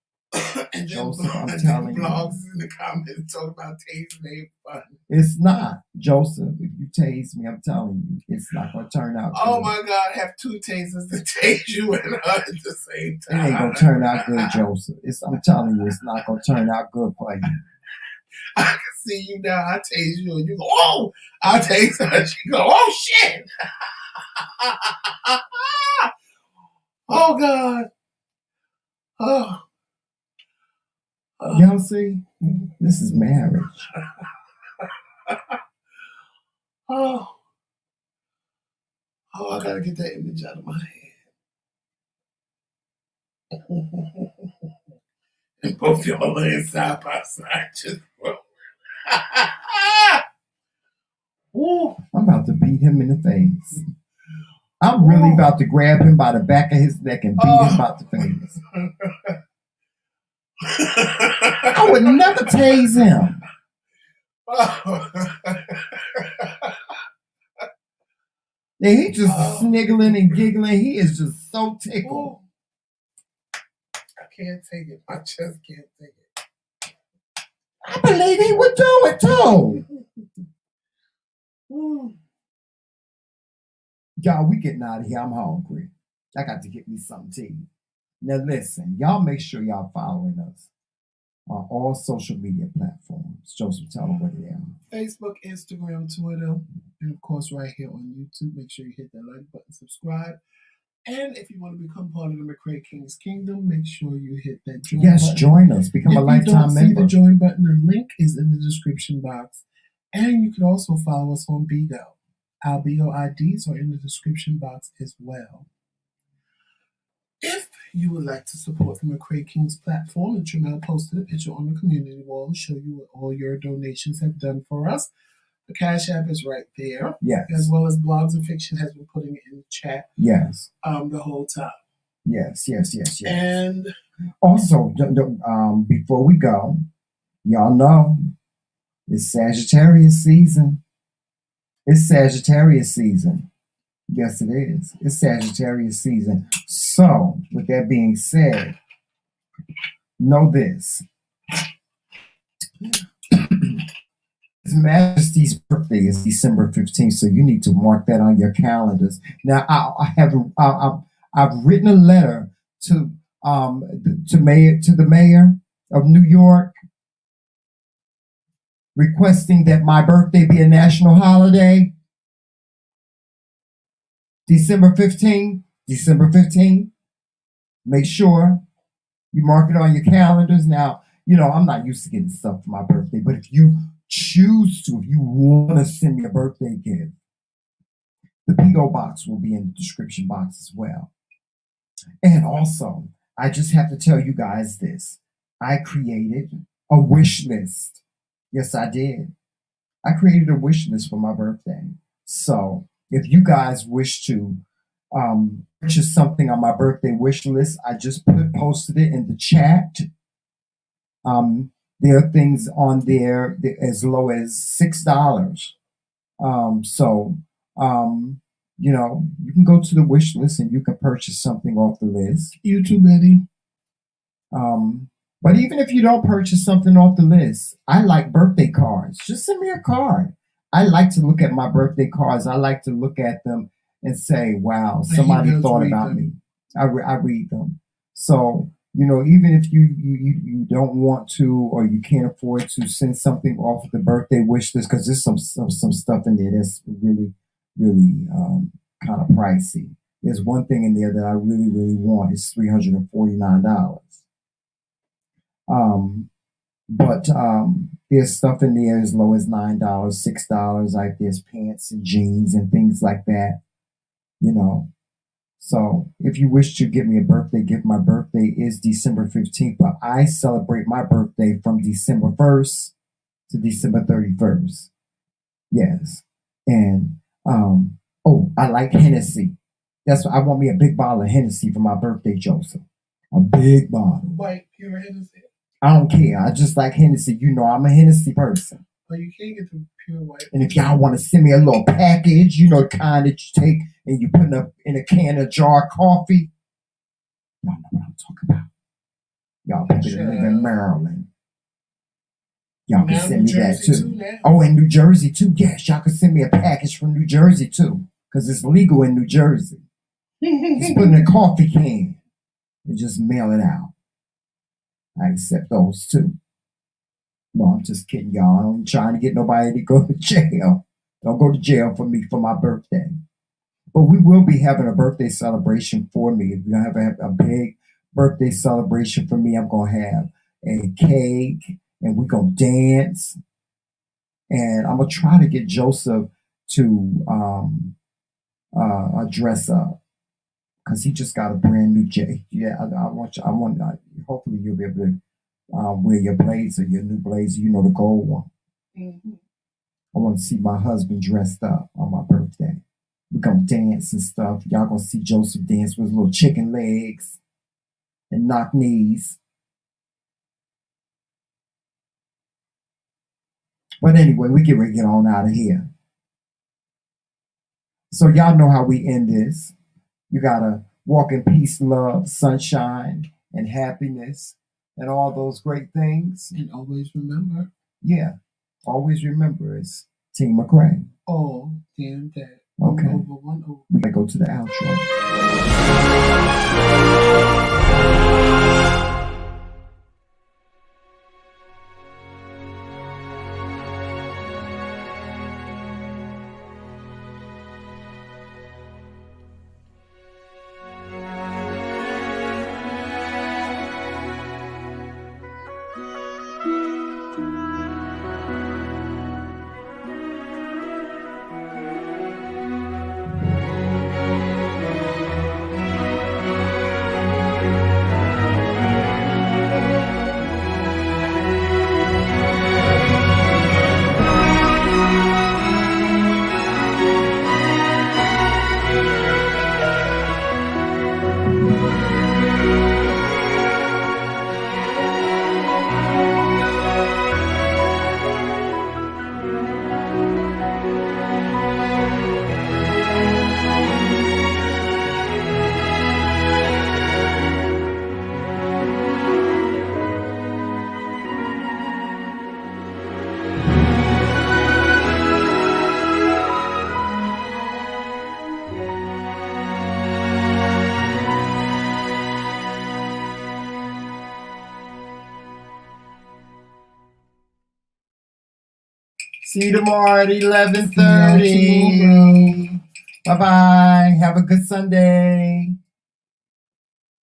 And Joseph, then, I'm telling blogs you. in the comments talk about tasing ain't fun. It's not, Joseph. If you tase me, I'm telling you, it's not gonna turn out good. Oh my God, I have two tasers to tase you and her at the same time. It ain't gonna turn out good, Joseph. I'm telling you, it's not gonna turn out good for you. I can see you now. I tase you and you go, oh! I tase her and she go, oh shit! Oh God! Oh. Y'all see? This is marriage. Oh, I gotta get that image out of my head. And both y'all laying side by side, just Ooh, I'm about to beat him in the face. I'm really about to grab him by the back of his neck and beat him about the face. I would never tase him. And he just sniggling and giggling. He is just so tickled. I can't take it. I just can't take it. I believe he would do it too. Y'all, we getting out of here. I'm hungry. I got to get me something to eat. Now listen, y'all make sure y'all following us on all social media platforms. Joseph, tell them what they are. Facebook, Instagram, Twitter, and of course right here on YouTube. Make sure you hit that like button, subscribe. And if you want to become part of the McRae Kingz Kingdom, make sure you hit that join button. Yes, join us. Become a lifetime member. If you don't see the join button, the link is in the description box. And you can also follow us on BIGO. Our BIGO IDs are in the description box as well. If you would like to support the McRae Kingz platform, and Jamel posted a picture on the community wall to show you what all your donations have done for us. The Cash App is right there, Yes. as well as Blogs and Fiction has been putting it in the chat. Yes. The whole time. Yes. And also, before we go, y'all know it's Sagittarius season. It's Sagittarius season. Yes, it is. It's Sagittarius season. So, with that being said, know this. His Majesty's birthday is December 15th, so you need to mark that on your calendars. Now, I've written a letter to the mayor of New York requesting that my birthday be a national holiday. December 15th. Make sure you mark it on your calendars. Now, I'm not used to getting stuff for my birthday, but if you choose to, if you want to send me a birthday gift, the BIGO box will be in the description box as well. And also, I just have to tell you guys this. I created a wish list. Yes, I did. I created a wish list for my birthday. So if you guys wish to purchase something on my birthday wish list, I just posted it in the chat. There are things on there as low as $6. You can go to the wish list and you can purchase something off the list. You too, Betty. But even if you don't purchase something off the list, I like birthday cards. Just send me a card. I like to look at my birthday cards. I like to look at them and say, wow, somebody thought about me. I read them. So, even if you don't want to or you can't afford to send something off the birthday wish list, because there's some stuff in there that's really, really kind of pricey. There's one thing in there that I really, really want. It's $349. But there's stuff in there as low as $9, $6. Like there's pants and jeans and things like that. So if you wish to get me a birthday gift, my birthday is December 15th, but I celebrate my birthday from December 1st to December 31st. Yes. And I like Hennessy. That's why I want me a big bottle of Hennessy for my birthday, Joseph. A big bottle. White, pure Hennessy. I don't care. I just like Hennessy. I'm a Hennessy person. But you can't get the pure white. And if y'all want to send me a little package, the kind that you take and you put in a can of jar of coffee, y'all know what I'm talking about. Y'all people that live in Maryland. Y'all can send me that too. Oh, in New Jersey too. Yes, y'all can send me a package from New Jersey too. Because it's legal in New Jersey. Just put in a coffee can and just mail it out. I accept those too. No, I'm just kidding, y'all. I'm trying to get nobody to go to jail. Don't go to jail for me for my birthday. But we will be having a birthday celebration for me. We're going to have a big birthday celebration for me. I'm going to have a cake and we're going to dance. And I'm going to try to get Joseph to dress up. Because he just got a brand new J. Yeah, hopefully you'll be able to wear your blazer, your new blazer, the gold one. Mm-hmm. I want to see my husband dressed up on my birthday. We're going to dance and stuff. Y'all going to see Joseph dance with his little chicken legs and knock knees. But anyway, we get ready to get on out of here. So y'all know how we end this. You got to walk in peace, love, sunshine, and happiness, and all those great things. And always remember. Yeah, always remember it's Team McRae. Oh, damn that. Okay. One over. We got to go to the outro. See you tomorrow at See y'all 11:30. tomorrow. Bye bye. Have a good Sunday.